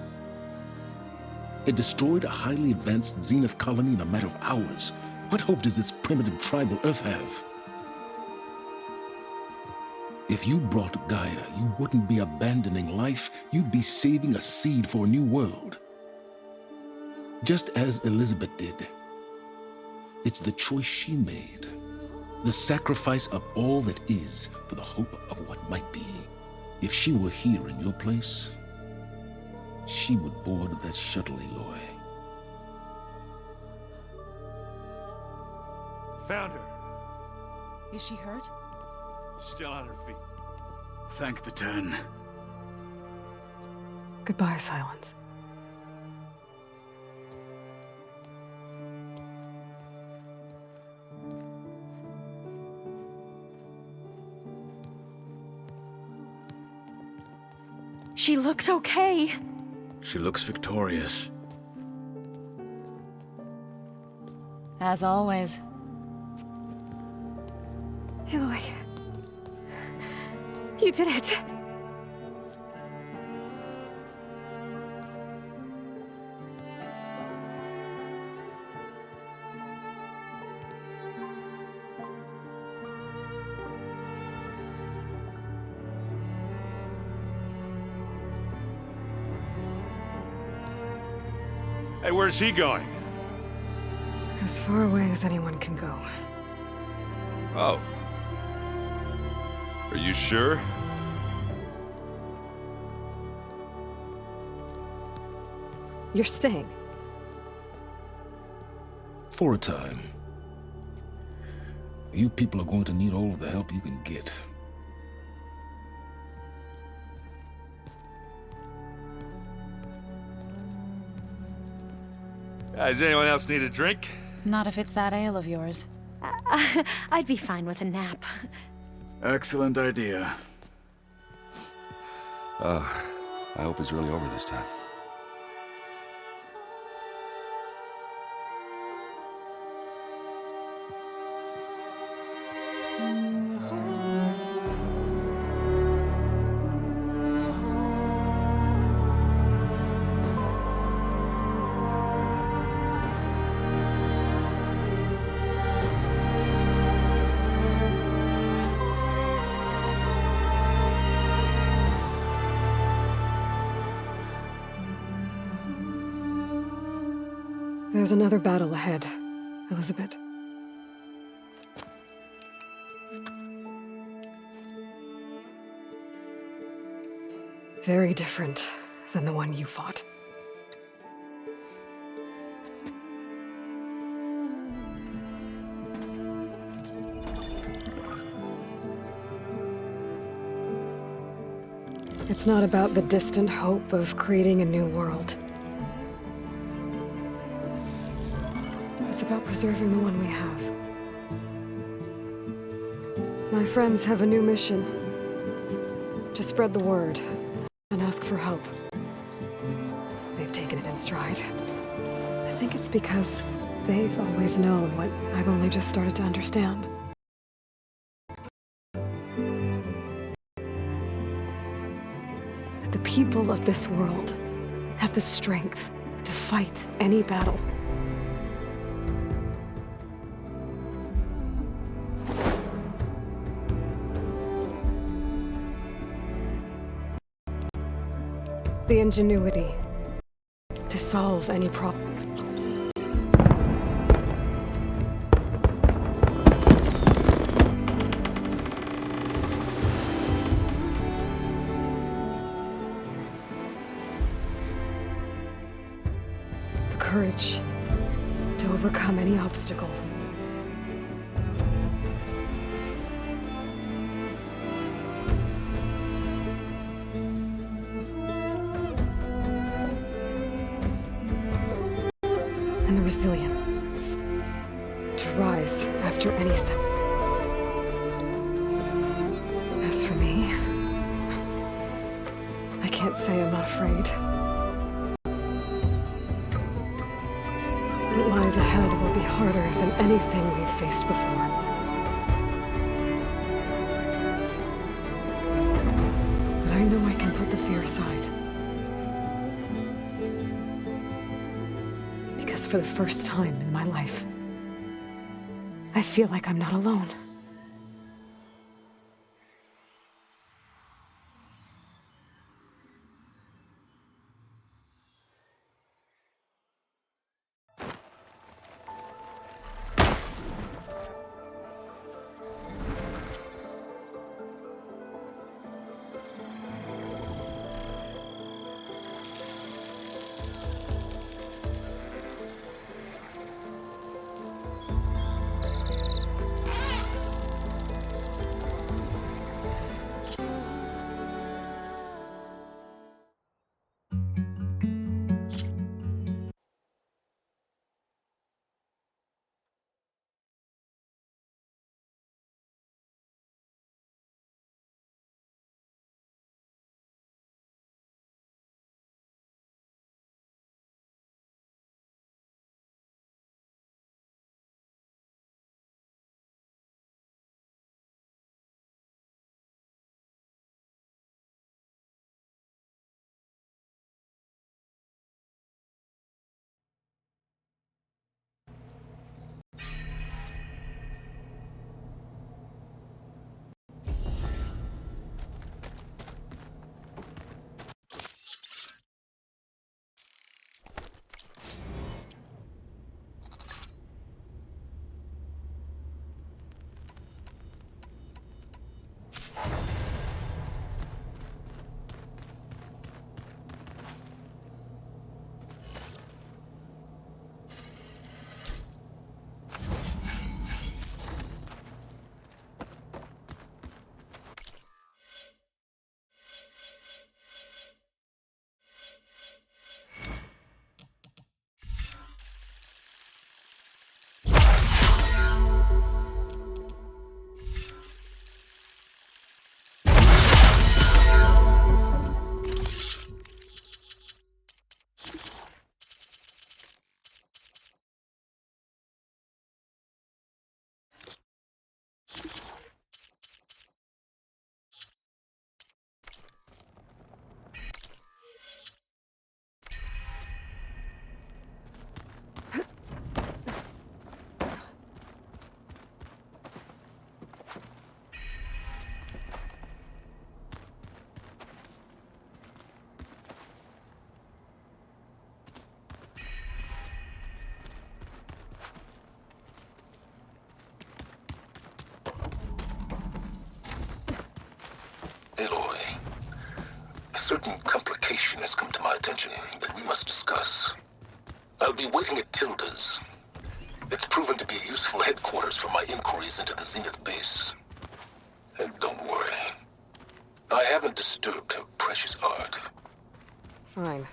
It destroyed a highly advanced Zenith colony in a matter of hours. What hope does this primitive tribal Earth have? If you brought Gaia, you wouldn't be abandoning life, you'd be saving a seed for a new world. Just as Elizabeth did. It's the choice she made. The sacrifice of all that is for the hope of what might be. If she were here in your place, she would board that shuttle, Aloy.
Found her.
Is she hurt?
Still on her feet.
Thank the Ten.
Goodbye, Silence.
She looks okay.
She looks victorious.
As always.
Aloy. You did it.
Hey, where's he going?
As far away as anyone can go.
Oh. Are you sure?
You're staying.
For a time. You people are going to need all of the help you can get.
Does anyone else need a drink?
Not if it's that ale of yours.
I'd be fine with a nap.
Excellent idea.
I hope it's really over this time.
There's another battle ahead, Elizabeth. Very different than the one you fought. It's not about the distant hope of creating a new world. It's about preserving the one we have. My friends have a new mission. To spread the word and ask for help. They've taken it in stride. I think it's because they've always known what I've only just started to understand. That the people of this world have the strength to fight any battle. The ingenuity to solve any problem. The courage to overcome any obstacle. And the resilience to rise after any setback. As for me, I can't say I'm not afraid. What lies ahead will be harder than anything we've faced before. But I know I can put the fear aside. Because for the first time in my life, I feel like I'm not alone.
certain complication has come to my attention that we must discuss. I'll be waiting at Tilda's. It's proven to be a useful headquarters for my inquiries into the Zenith base. And don't worry, I haven't disturbed her precious art.
Fine.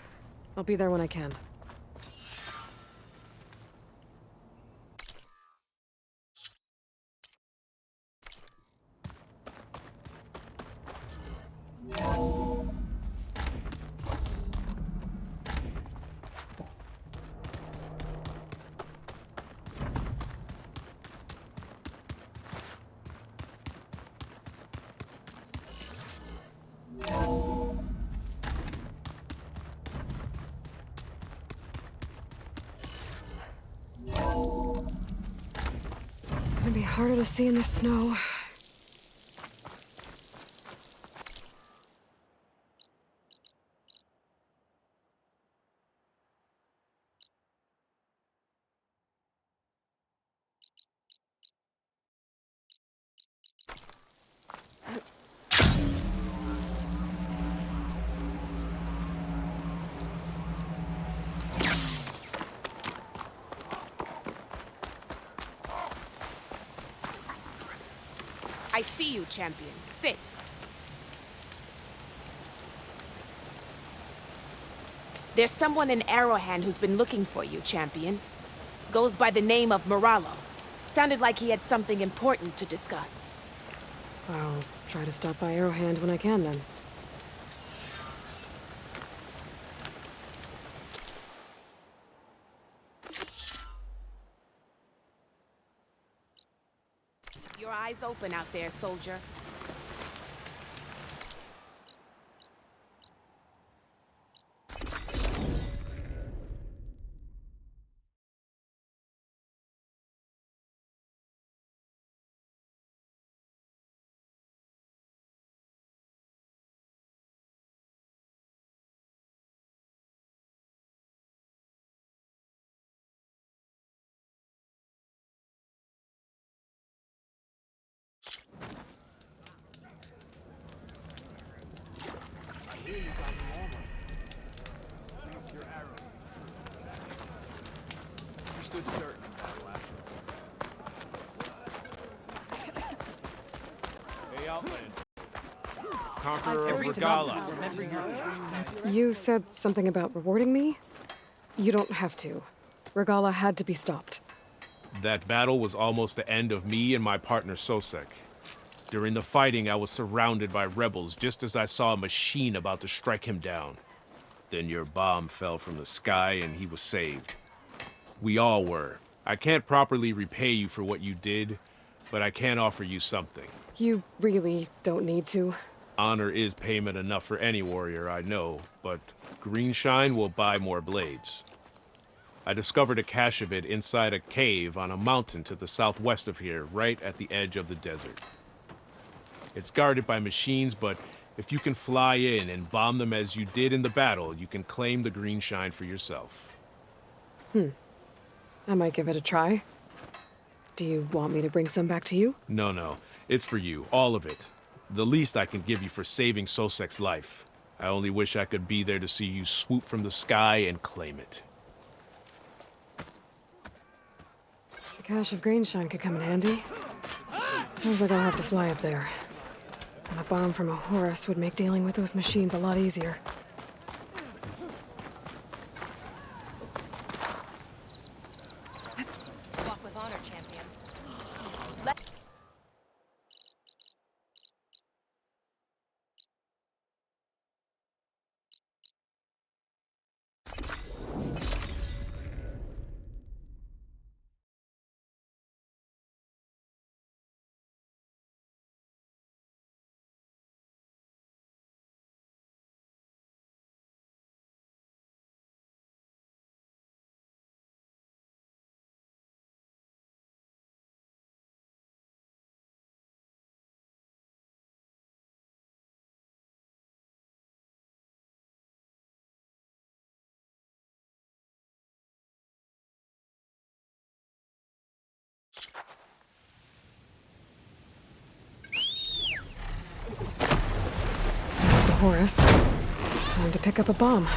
I'll be there when I can. harder to see in the snow.
I see you, champion. Sit. There's someone in Arrowhand who's been looking for you, champion. Goes by the name of Moralo. Sounded like he had something important to discuss.
I'll try to stop by Arrowhand when I can, then.
Your eyes open out there, soldier.
Conqueror of Regala.
You said something about rewarding me? You don't have to. Regala had to be stopped.
That battle was almost the end of me and my partner Sosek. During the fighting, I was surrounded by rebels just as I saw a machine about to strike him down. Then your bomb fell from the sky and he was saved. We all were. I can't properly repay you for what you did, but I can offer you something.
You really don't need to.
Honor is payment enough for any warrior, I know, but Greenshine will buy more blades. I discovered a cache of it inside a cave on a mountain to the southwest of here, right at the edge of the desert. It's guarded by machines, but if you can fly in and bomb them as you did in the battle, you can claim the Greenshine for yourself.
I might give it a try. Do you want me to bring some back to you?
No. It's for you, all of it. The least I can give you for saving Sosek's life. I only wish I could be there to see you swoop from the sky and claim it.
The cache of Greenshine could come in handy. Sounds like I'll have to fly up there. And a bomb from a Horus would make dealing with those machines a lot easier.
Walk with honor, champion.
There's the Horus. Time to pick up a bomb.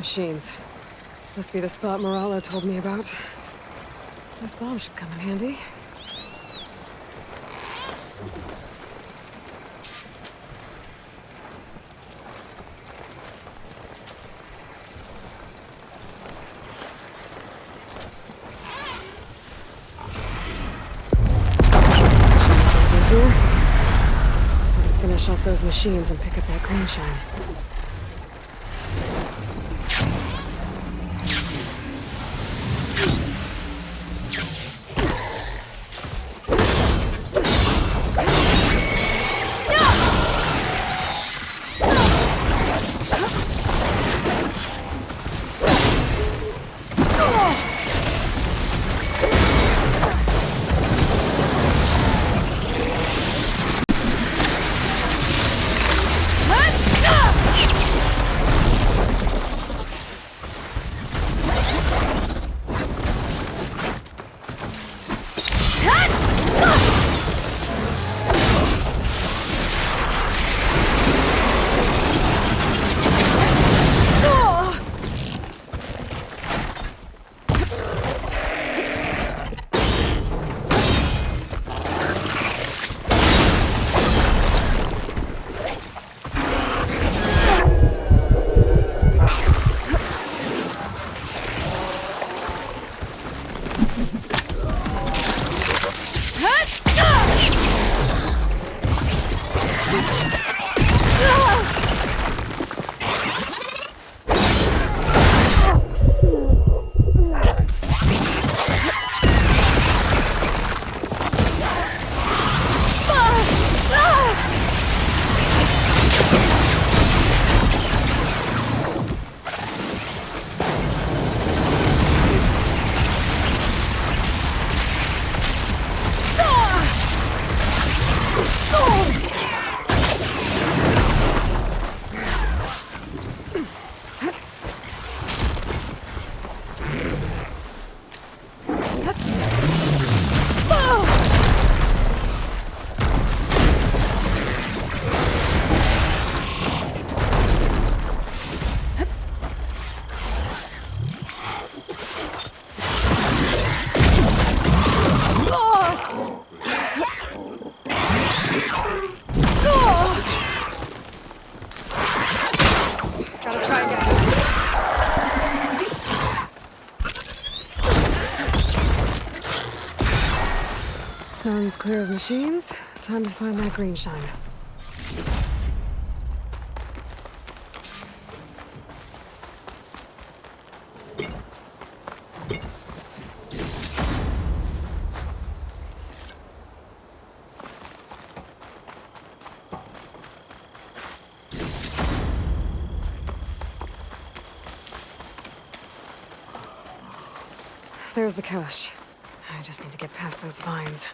machines. Must be the spot Moralo told me about. This bomb should come in handy. Easier. Gotta finish off those machines and pick up that green shine. Guns clear of machines. Time to find that green shine. There's the cache. I just need to get past those vines.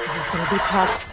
This is gonna be tough.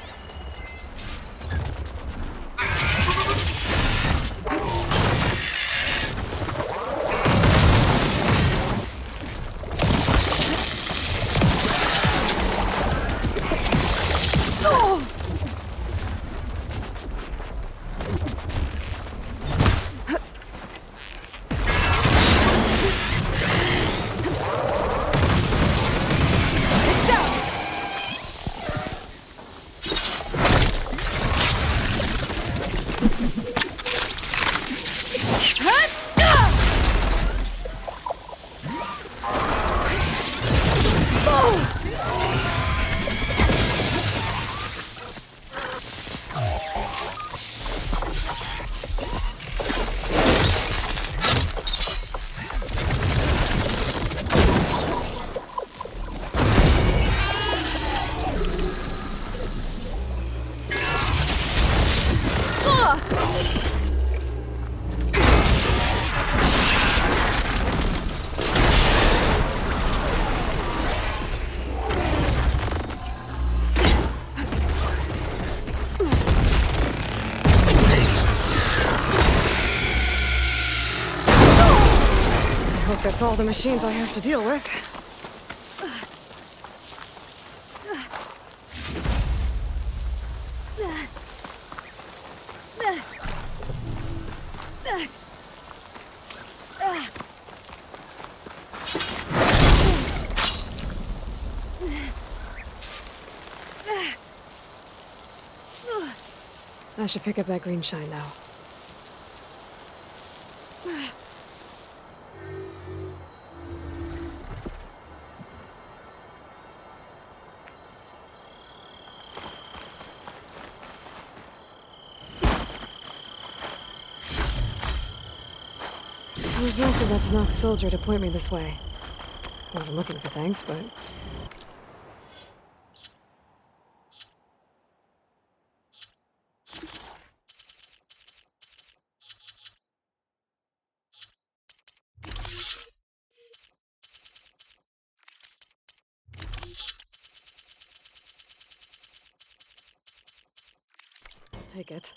That's all the machines I have to deal with. I should pick up that green shine now. It was nice of that Tanakh soldier to point me this way. I wasn't looking for thanks, but... Take it.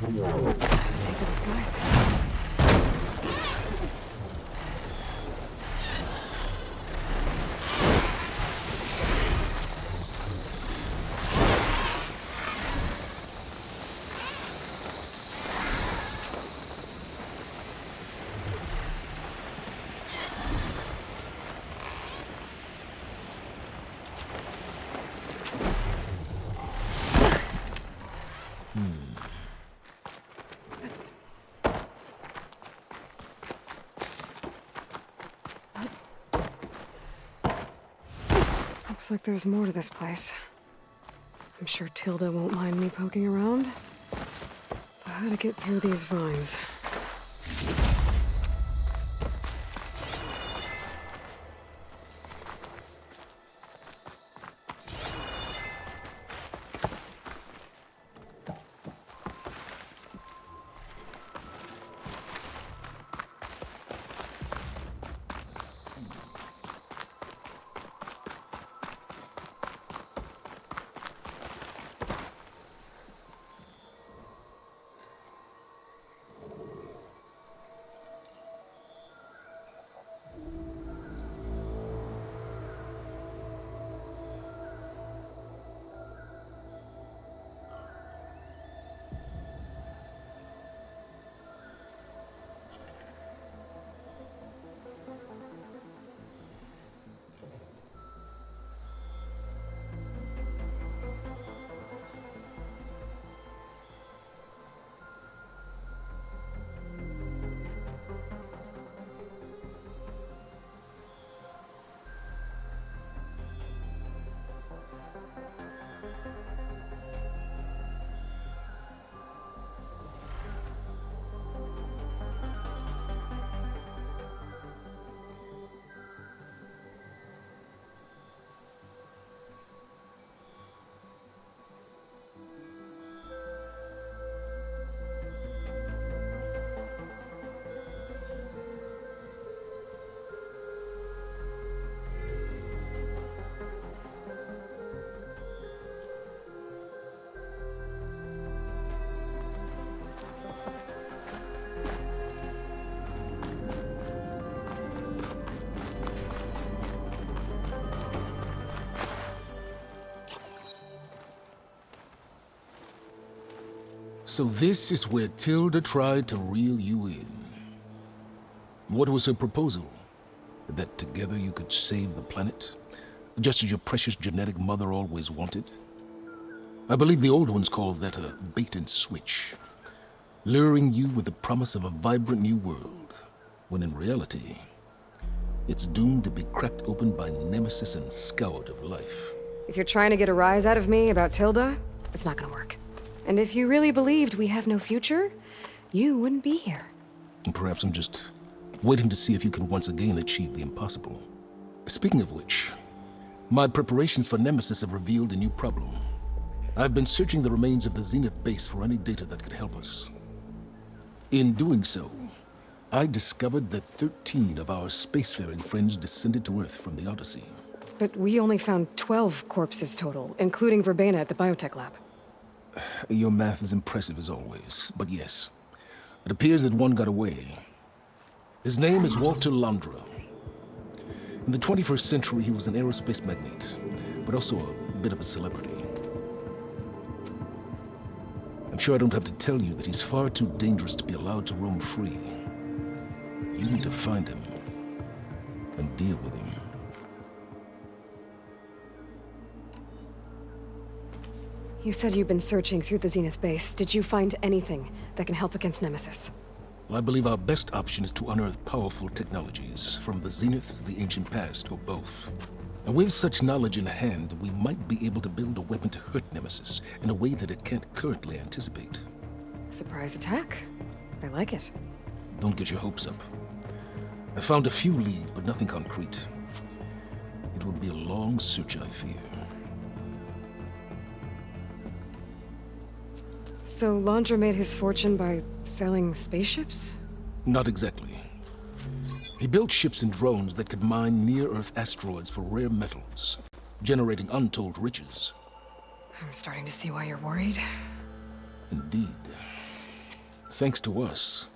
Take to this guy. Looks like there's more to this place. I'm sure Tilda won't mind me poking around. But how to get through these vines?
So this is where Tilda tried to reel you in. What was her proposal? That together you could save the planet? Just as your precious genetic mother always wanted? I believe the old ones called that a bait and switch. Luring you with the promise of a vibrant new world, when in reality, it's doomed to be cracked open by nemesis and scoured of life.
If you're trying to get a rise out of me about Tilda, it's not gonna work. And if you really believed we have no future, you wouldn't be here.
And perhaps I'm just waiting to see if you can once again achieve the impossible. Speaking of which, my preparations for Nemesis have revealed a new problem. I've been searching the remains of the Zenith base for any data that could help us. In doing so, I discovered that 13 of our spacefaring friends descended to Earth from the Odyssey.
But we only found 12 corpses total, including Verbena at the biotech lab.
Your math is impressive as always, but yes. It appears that one got away. His name is Walter Londra. In the 21st century, he was an aerospace magnate, but also a bit of a celebrity. I'm sure I don't have to tell you that he's far too dangerous to be allowed to roam free. You need to find him and deal with him.
You said you've been searching through the Zenith base. Did you find anything that can help against Nemesis?
Well, I believe our best option is to unearth powerful technologies, from the Zeniths to the ancient past, or both. And with such knowledge in hand, we might be able to build a weapon to hurt Nemesis in a way that it can't currently anticipate.
Surprise attack? I like it.
Don't get your hopes up. I found a few leads, but nothing concrete. It will be a long search, I fear.
So Londra made his fortune by selling spaceships?
Not exactly. He built ships and drones that could mine near-Earth asteroids for rare metals, generating untold riches.
I'm starting to see why you're worried.
Indeed. Thanks to us,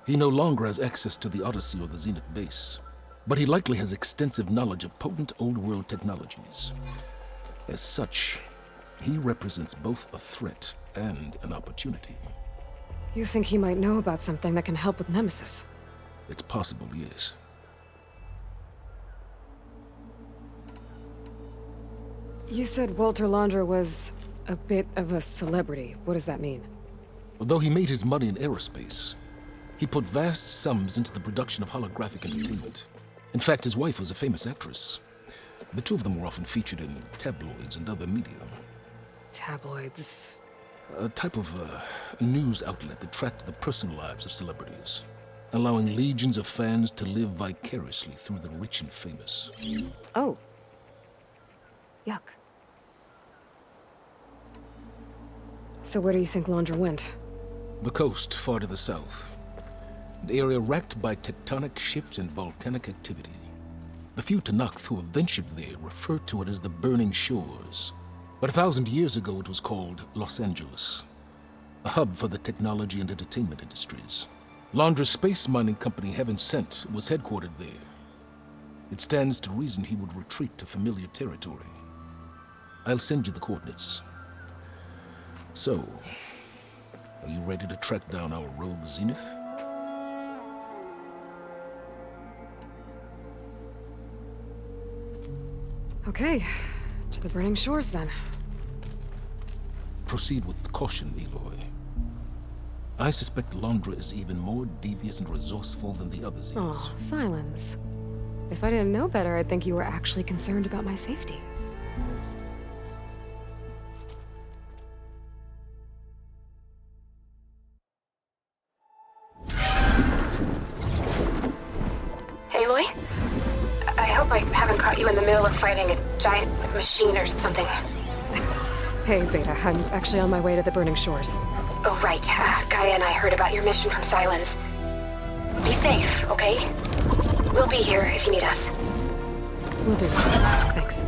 he no longer has access to the Odyssey or the Zenith base, but he likely has extensive knowledge of potent old-world technologies. As such, he represents both a threat and an opportunity.
You think he might know about something that can help with Nemesis?
It's possible, yes.
You said Walter Londra was a bit of a celebrity. What does that mean?
Although he made his money in aerospace, he put vast sums into the production of holographic entertainment. In fact, his wife was a famous actress. The two of them were often featured in tabloids and other media.
Tabloids?
A type of news outlet that tracked the personal lives of celebrities, allowing legions of fans to live vicariously through the rich and famous.
Oh. Yuck. So where do you think Londra went?
The coast, far to the south. An area racked by tectonic shifts and volcanic activity. The few Tanakh who have ventured there refer to it as the Burning Shores. But 1,000 years ago, it was called Los Angeles, a hub for the technology and entertainment industries. Londra's space mining company, Heaven Sent, was headquartered there. It stands to reason he would retreat to familiar territory. I'll send you the coordinates. So, are you ready to track down our rogue Zenith?
Okay, to the Burning Shores then.
Proceed with caution, Eloy. I suspect Londra is even more devious and resourceful than the other Zeniths.
Oh, silence. If I didn't know better, I'd think you were actually concerned about my safety.
Aloy? I hope I haven't caught you in the middle of fighting a giant machine or something.
Hey, Beta, I'm actually on my way to the Burning Shores.
Oh, right. Gaia and I heard about your mission from Silence. Be safe, okay? We'll be here if you need us.
Will do. Thanks.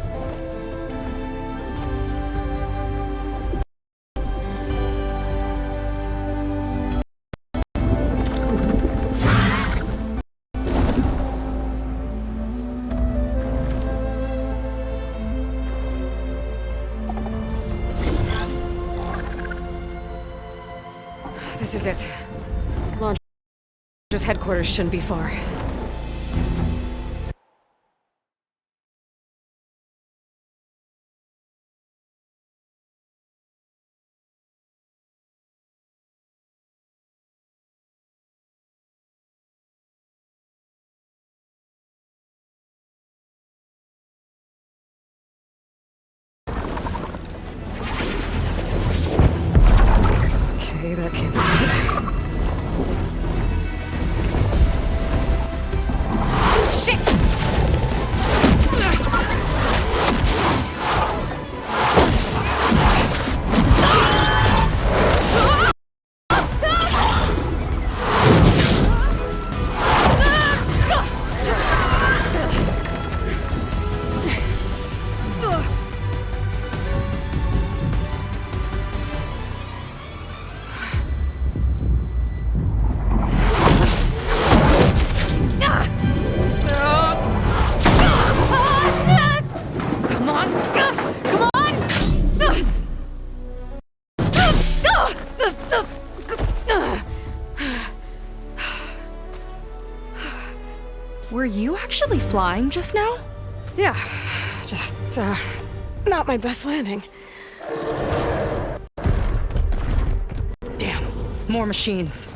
This is it. Londra's headquarters shouldn't be far. Okay, that can't be it.
really flying just now?
Yeah, just, not my best landing.
Damn, more machines.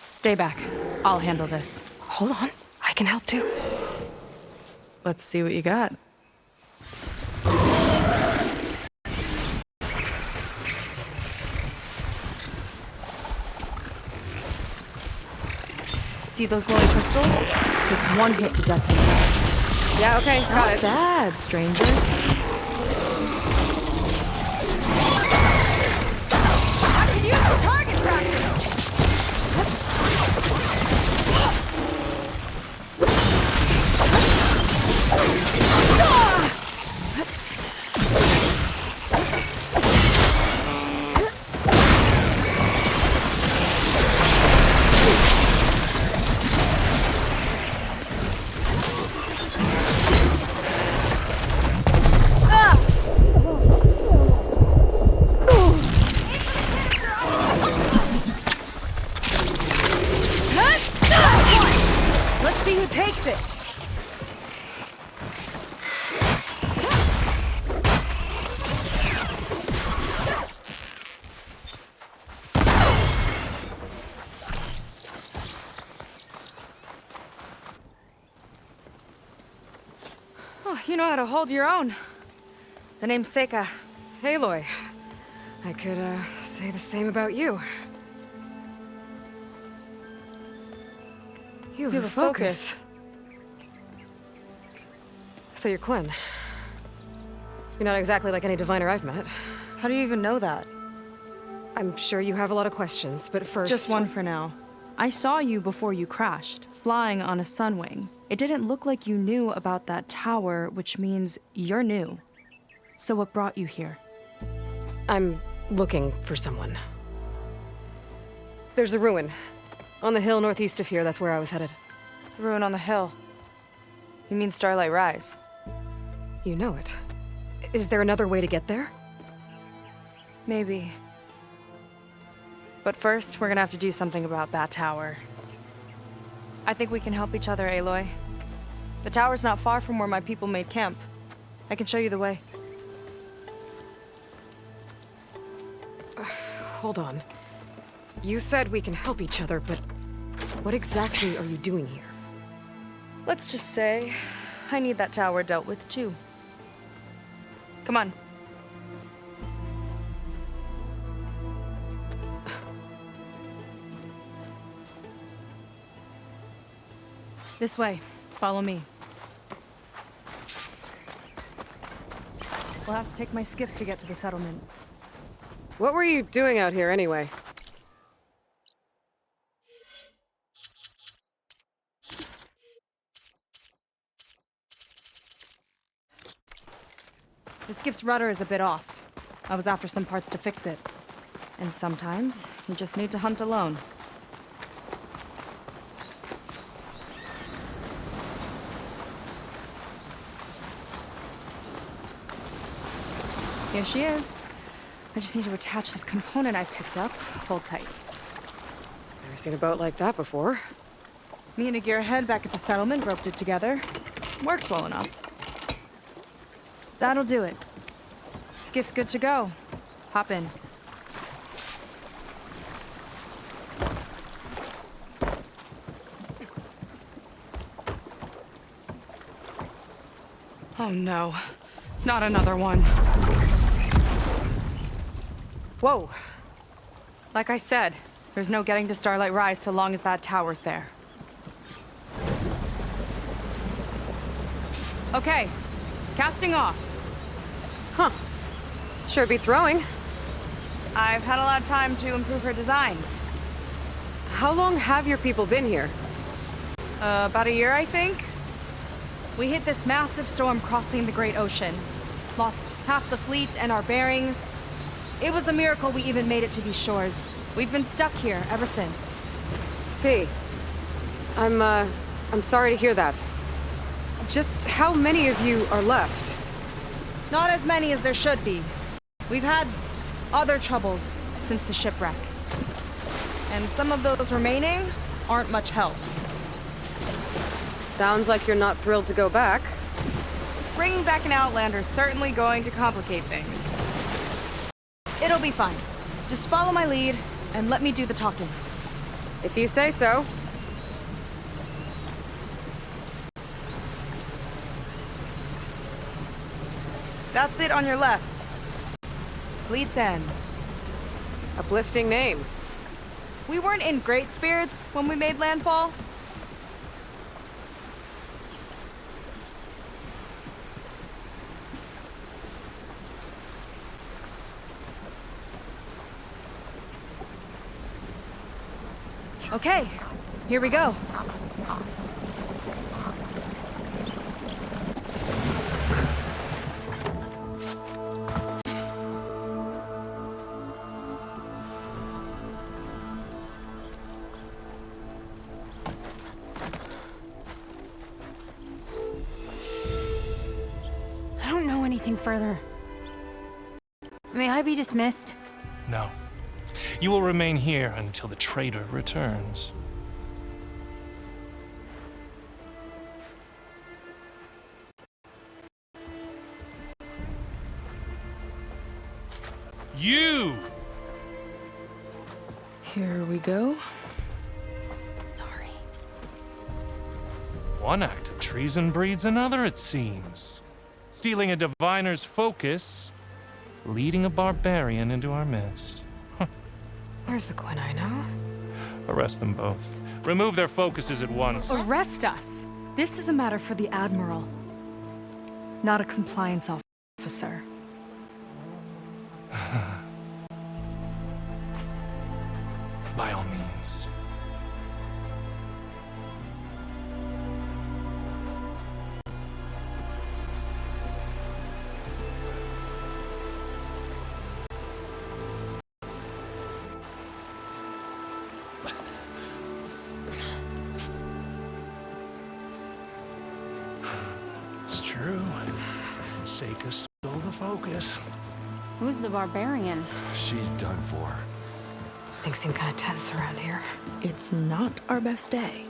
Stay back. I'll handle this.
Hold on, I can help too.
Let's see what you got.
See those glowing crystals? Takes one hit to detonate.
Yeah, okay, got
Not
it.
bad, stranger.
I can use the target practice!
Let's see who takes it.
Oh, you know how to hold your own. The name's Seika. Aloy. I could, say the same about you. You have a focus. So you're Quinn. You're not exactly like any diviner I've met.
How do you even know that?
I'm sure you have a lot of questions, but first...
Just one for now. I saw you before you crashed, flying on a sunwing. It didn't look like you knew about that tower, which means you're new. So what brought you here?
I'm looking for someone. There's a ruin. On the hill northeast of here, that's where I was headed.
The ruin on the hill. You mean Starlight Rise?
You know it. Is there another way to get there?
Maybe. But first, we're gonna have to do something about that tower. I think we can help each other, Aloy. The tower's not far from where my people made camp. I can show you the way.
Hold on. You said we can help each other, but what exactly are you doing here?
Let's just say, I need that tower dealt with too. Come on. This way. Follow me. We'll have to take my skiff to get to the settlement.
What were you doing out here anyway?
The skiff's rudder is a bit off. I was after some parts to fix it. And sometimes, you just need to hunt alone. Here she is. I just need to attach this component I picked up. Hold tight.
Never seen a boat like that before.
Me and a gearhead back at the settlement roped it together. Works well enough. That'll do it. Skiff's good to go. Hop in. Oh no. Not another one. Whoa. Like I said, there's no getting to Starlight Rise so long as that tower's there. Okay. Casting off.
Huh. Sure beats rowing.
I've had a lot of time to improve her design.
How long have your people been here?
About a year, I think. We hit this massive storm crossing the Great Ocean. Lost half the fleet and our bearings. It was a miracle we even made it to these shores. We've been stuck here ever since.
See. I'm sorry to hear that. Just how many of you are left?
Not as many as there should be. We've had other troubles since the shipwreck.
And some of those remaining aren't much help.
Sounds like you're not thrilled to go back.
Bringing back an Outlander's certainly going to complicate things. It'll be fine. Just follow my lead and let me do the talking.
If you say so.
That's it on your left. Fleet's End.
Uplifting name.
We weren't in great spirits when we made landfall. Okay, here we go.
I don't know anything further. May I be dismissed?
No. You will remain here until the traitor returns. You!
Here we go.
Sorry.
One act of treason breeds another, it seems. Stealing a diviner's focus, leading a barbarian into our midst.
Where's the quinine now?
Arrest them both. Remove their focuses at once.
Arrest us. This is a matter for the Admiral, not a compliance officer.
By all means. It's true. Seika stole the focus.
Who's the barbarian?
She's done for.
Things seem kind of tense around here.
It's not our best day.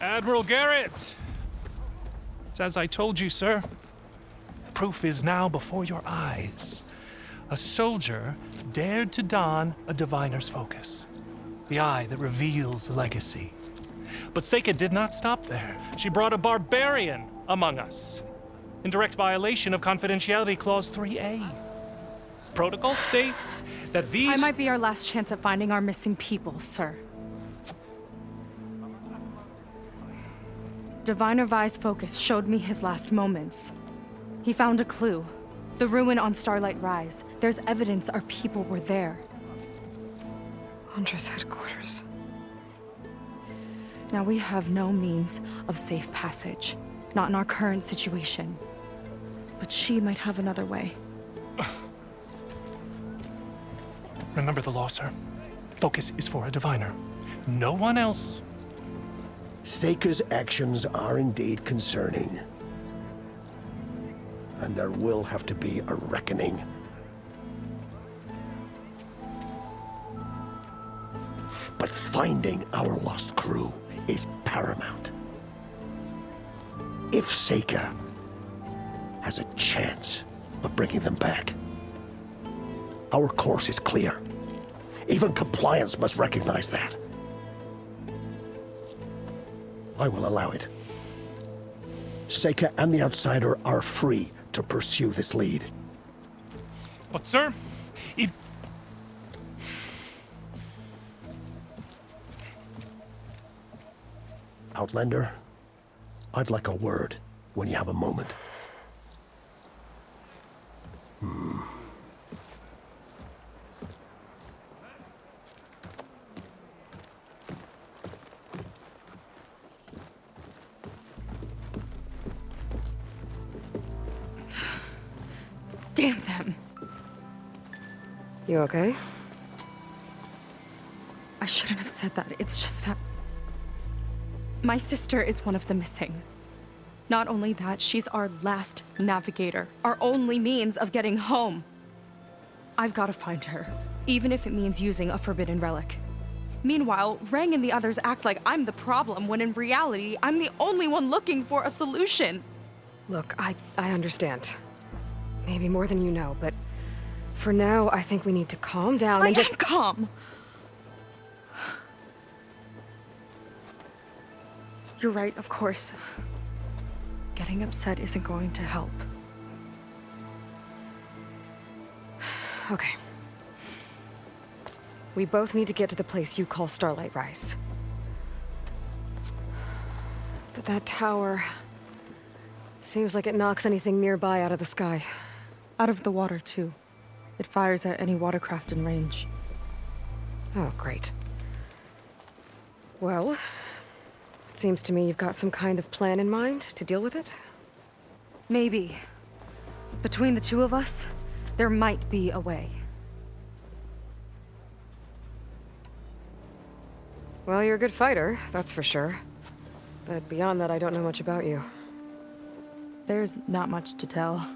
Admiral Garrett! It's as I told you, sir. The proof is now before your eyes. A soldier dared to don a diviner's focus. The eye that reveals the legacy. But Seika did not stop there. She brought a barbarian among us, in direct violation of Confidentiality Clause 3A. Protocol states that these—
I might be our last chance at finding our missing people, sir. Diviner Vi's focus showed me his last moments. He found a clue. The ruin on Starlight Rise. There's evidence our people were there.
Hunter's headquarters.
Now we have no means of safe passage. Not in our current situation. But she might have another way.
Remember the law, sir. Focus is for a diviner. No one else.
Seika's actions are indeed concerning. And there will have to be a reckoning. But finding our lost crew is paramount. If Seika has a chance of bringing them back, our course is clear. Even compliance must recognize that. I will allow it. Seika and the Outsider are free to pursue this lead.
But, sir, it...
Outlander, I'd like a word when you have a moment.
Damn them.
You okay?
I shouldn't have said that. It's just that My sister is one of the missing. Not only that, she's our last navigator, our only means of getting home. I've got to find her, even if it means using a forbidden relic. Meanwhile, Rang and the others act like I'm the problem, when in reality, I'm the only one looking for a solution.
Look, I understand. Maybe more than you know, but for now, I think we need to calm down and just—
calm! You're right, of course. Getting upset isn't going to help.
Okay. We both need to get to the place you call Starlight Rise. But that tower seems like it knocks anything nearby out of the sky.
Out of the water, too. It fires at any watercraft in range.
Oh, great. Well, it seems to me you've got some kind of plan in mind to deal with it.
Maybe. Between the two of us, there might be a way.
Well, you're a good fighter, that's for sure. But beyond that, I don't know much about you.
There's not much to tell.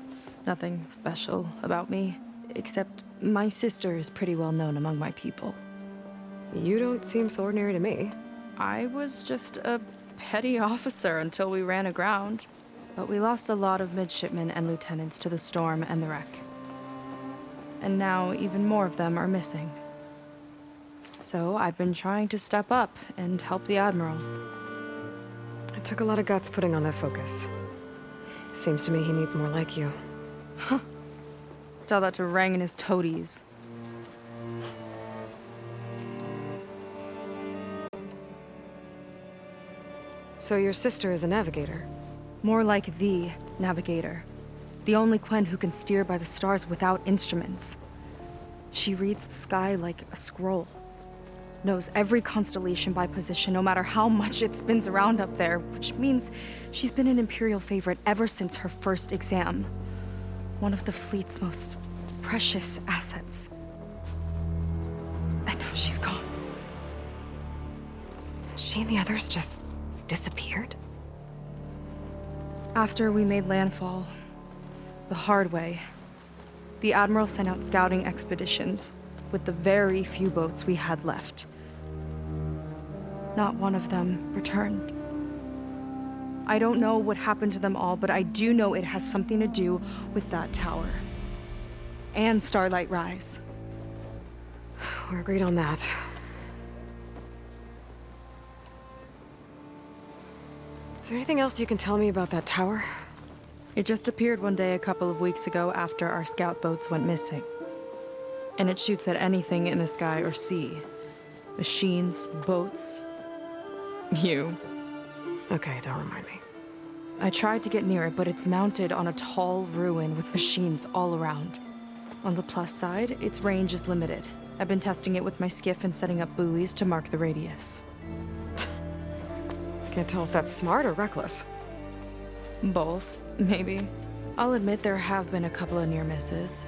Nothing special about me, except my sister is pretty well known among my people.
You don't seem so ordinary to me.
I was just a petty officer until we ran aground. But we lost a lot of midshipmen and lieutenants to the storm and the wreck. And now even more of them are missing. So I've been trying to step up and help the Admiral.
It took a lot of guts putting on that focus. Seems to me he needs more like you.
Huh. Tell that to Rang and his toadies.
So your sister is a navigator?
More like the navigator. The only Quen who can steer by the stars without instruments. She reads the sky like a scroll. Knows every constellation by position, no matter how much it spins around up there, which means she's been an Imperial favorite ever since her first exam. One of the fleet's most precious assets. And now she's gone.
She and the others just disappeared?
After we made landfall, the hard way, the Admiral sent out scouting expeditions with the very few boats we had left. Not one of them returned. I don't know what happened to them all, but I do know it has something to do with that tower. And Starlight Rise.
We're agreed on that. Is there anything else you can tell me about that tower?
It just appeared one day a couple of weeks ago after our scout boats went missing. And it shoots at anything in the sky or sea. Machines, boats. You.
Okay, don't remind me.
I tried to get near it, but it's mounted on a tall ruin with machines all around. On the plus side, its range is limited. I've been testing it with my skiff and setting up buoys to mark the radius.
Can't tell if that's smart or reckless.
Both, maybe. I'll admit there have been a couple of near misses.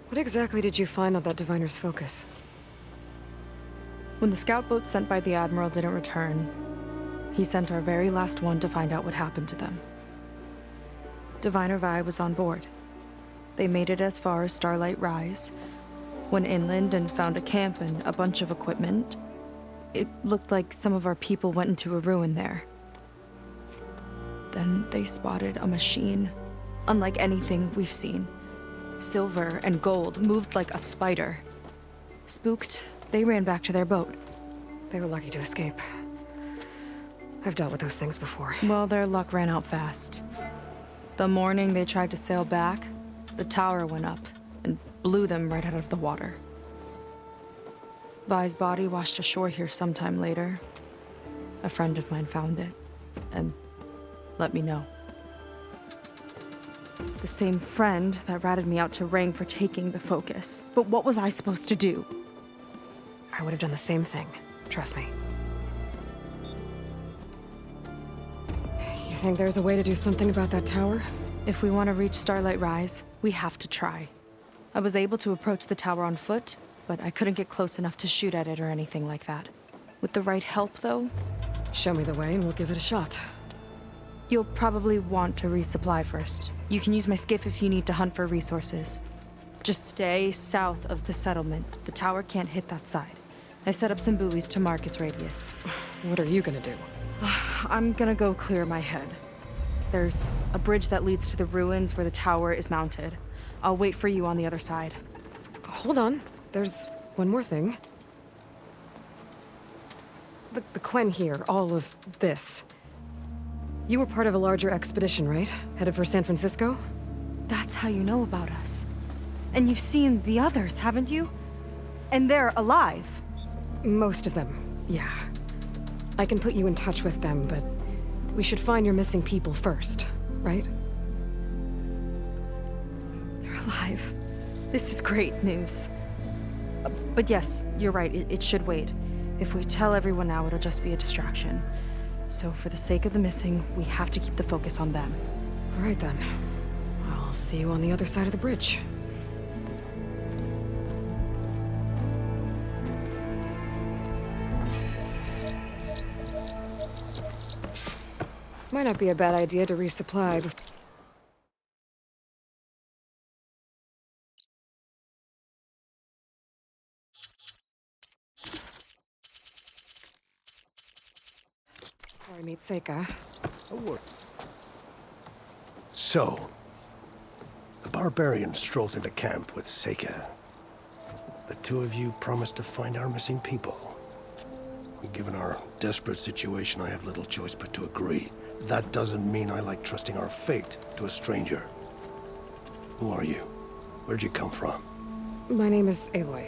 What exactly did you find on that diviner's focus?
When the scout boat sent by the Admiral didn't return, he sent our very last one to find out what happened to them. Diviner Vi was on board. They made it as far as Starlight Rise, went inland and found a camp and a bunch of equipment. It looked like some of our people went into a ruin there. Then they spotted a machine, unlike anything we've seen. Silver and gold, moved like a spider. Spooked, they ran back to their boat.
They were lucky to escape. I've dealt with those things before.
Well, their luck ran out fast. The morning they tried to sail back, the tower went up and blew them right out of the water. Vi's body washed ashore here sometime later. A friend of mine found it and let me know. The same friend that ratted me out to Rang for taking the focus. But what was I supposed to do?
I would have done the same thing. Trust me. You think there's a way to do something about that tower?
If we want to reach Starlight Rise, we have to try. I was able to approach the tower on foot, but I couldn't get close enough to shoot at it or anything like that. With the right help, though...
Show me the way and we'll give it a shot.
You'll probably want to resupply first. You can use my skiff if you need to hunt for resources. Just stay south of the settlement. The tower can't hit that side. I set up some buoys to mark its radius.
What are you gonna do?
I'm gonna go clear my head. There's a bridge that leads to the ruins where the tower is mounted. I'll wait for you on the other side.
Hold on. There's one more thing. The Quen here, all of this. You were part of a larger expedition, right? Headed for San Francisco?
That's how you know about us. And you've seen the others, haven't you? And they're alive.
Most of them, yeah. I can put you in touch with them, but we should find your missing people first, right?
They're alive. This is great news. But yes, you're right, it should wait. If we tell everyone now, it'll just be a distraction. So for the sake of the missing, we have to keep the focus on them.
All right then. I'll see you on the other side of the bridge. Might not be a bad idea to resupply before... I meet Seika.
So, the barbarian strolls into camp with Seika. The two of you promised to find our missing people. Given our desperate situation, I have little choice but to agree. That doesn't mean I like trusting our fate to a stranger. Who are you? Where'd you come from?
My name is Aloy.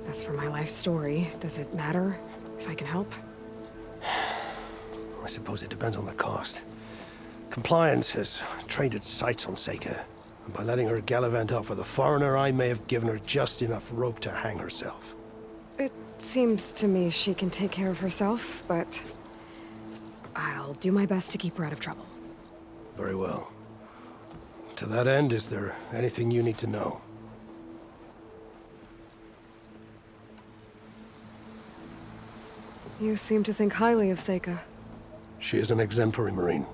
As for my life story, does it matter if I can help?
I suppose it depends on the cost. Compliance has trained its sights on Seika. And by letting her gallivant off with a foreigner, I may have given her just enough rope to hang herself.
It seems to me she can take care of herself, but I'll do my best to keep her out of trouble.
Very well. To that end, is there anything you need to know?
You seem to think highly of Seika.
She is an exemplary Marine.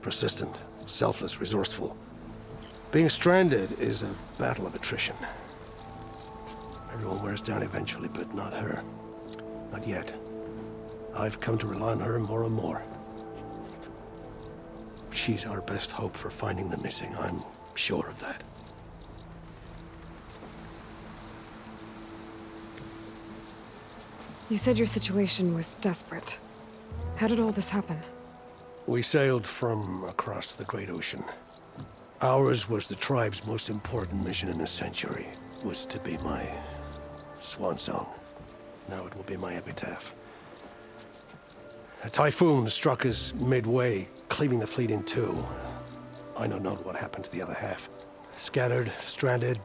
Persistent, selfless, resourceful. Being stranded is a battle of attrition. Everyone wears down eventually, but not her. Not yet. I've come to rely on her more and more. She's our best hope for finding the missing, I'm sure of that.
You said your situation was desperate. How did all this happen?
We sailed from across the Great Ocean. Ours was the tribe's most important mission in a century. It was to be my swan song. Now it will be my epitaph. A typhoon struck us midway, cleaving the fleet in two. I know not what happened to the other half. Scattered, stranded,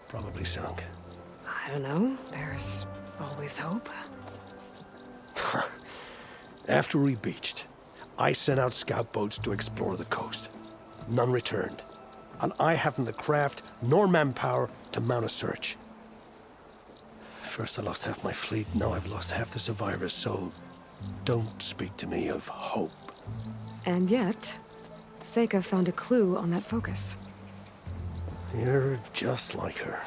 probably sunk.
I don't know. There's always hope.
After we beached, I sent out scout boats to explore the coast. None returned. And I haven't the craft nor manpower to mount a search. First I lost half my fleet, now I've lost half the survivors, so don't speak to me of hope.
And yet, Seika found a clue on that focus.
You're just like her.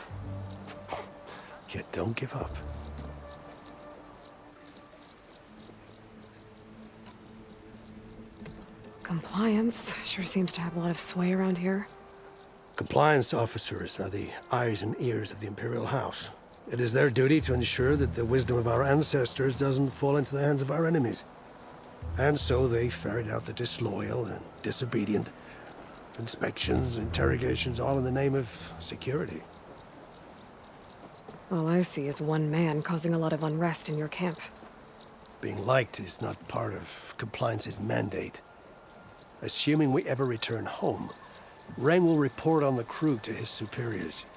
Yet don't give up.
Compliance sure seems to have a lot of sway around here.
Compliance officers are the eyes and ears of the Imperial House. It is their duty to ensure that the wisdom of our ancestors doesn't fall into the hands of our enemies. And so they ferret out the disloyal and disobedient. Inspections, interrogations, all in the name of security.
All I see is one man causing a lot of unrest in your camp.
Being liked is not part of Compliance's mandate. Assuming we ever return home, Rang will report on the crew to his superiors.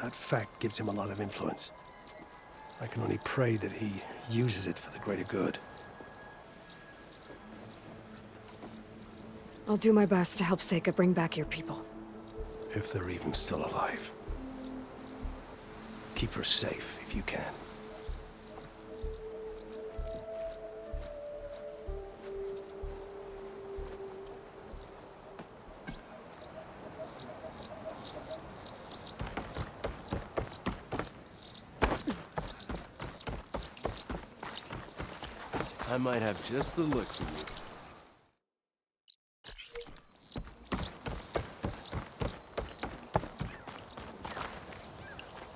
That fact gives him a lot of influence. I can only pray that he uses it for the greater good.
I'll do my best to help Seika bring back your people.
If they're even still alive. Keep her safe if you can.
I might have just the look for you.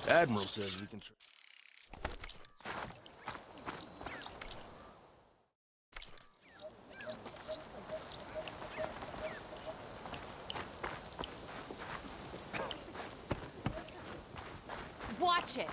Admiral says we can try.
Watch it!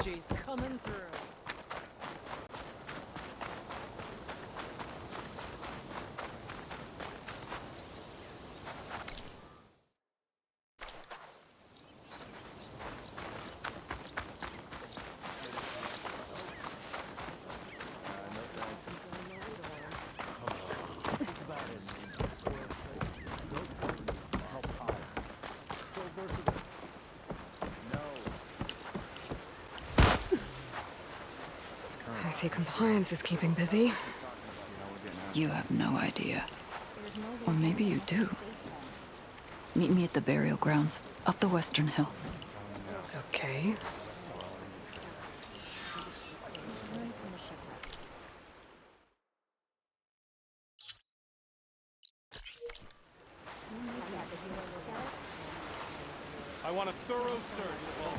She's coming through.
I see compliance is keeping busy.
You have no idea. Or maybe you do. Meet me at the burial grounds, up the western hill.
Okay.
I want a thorough search of all the...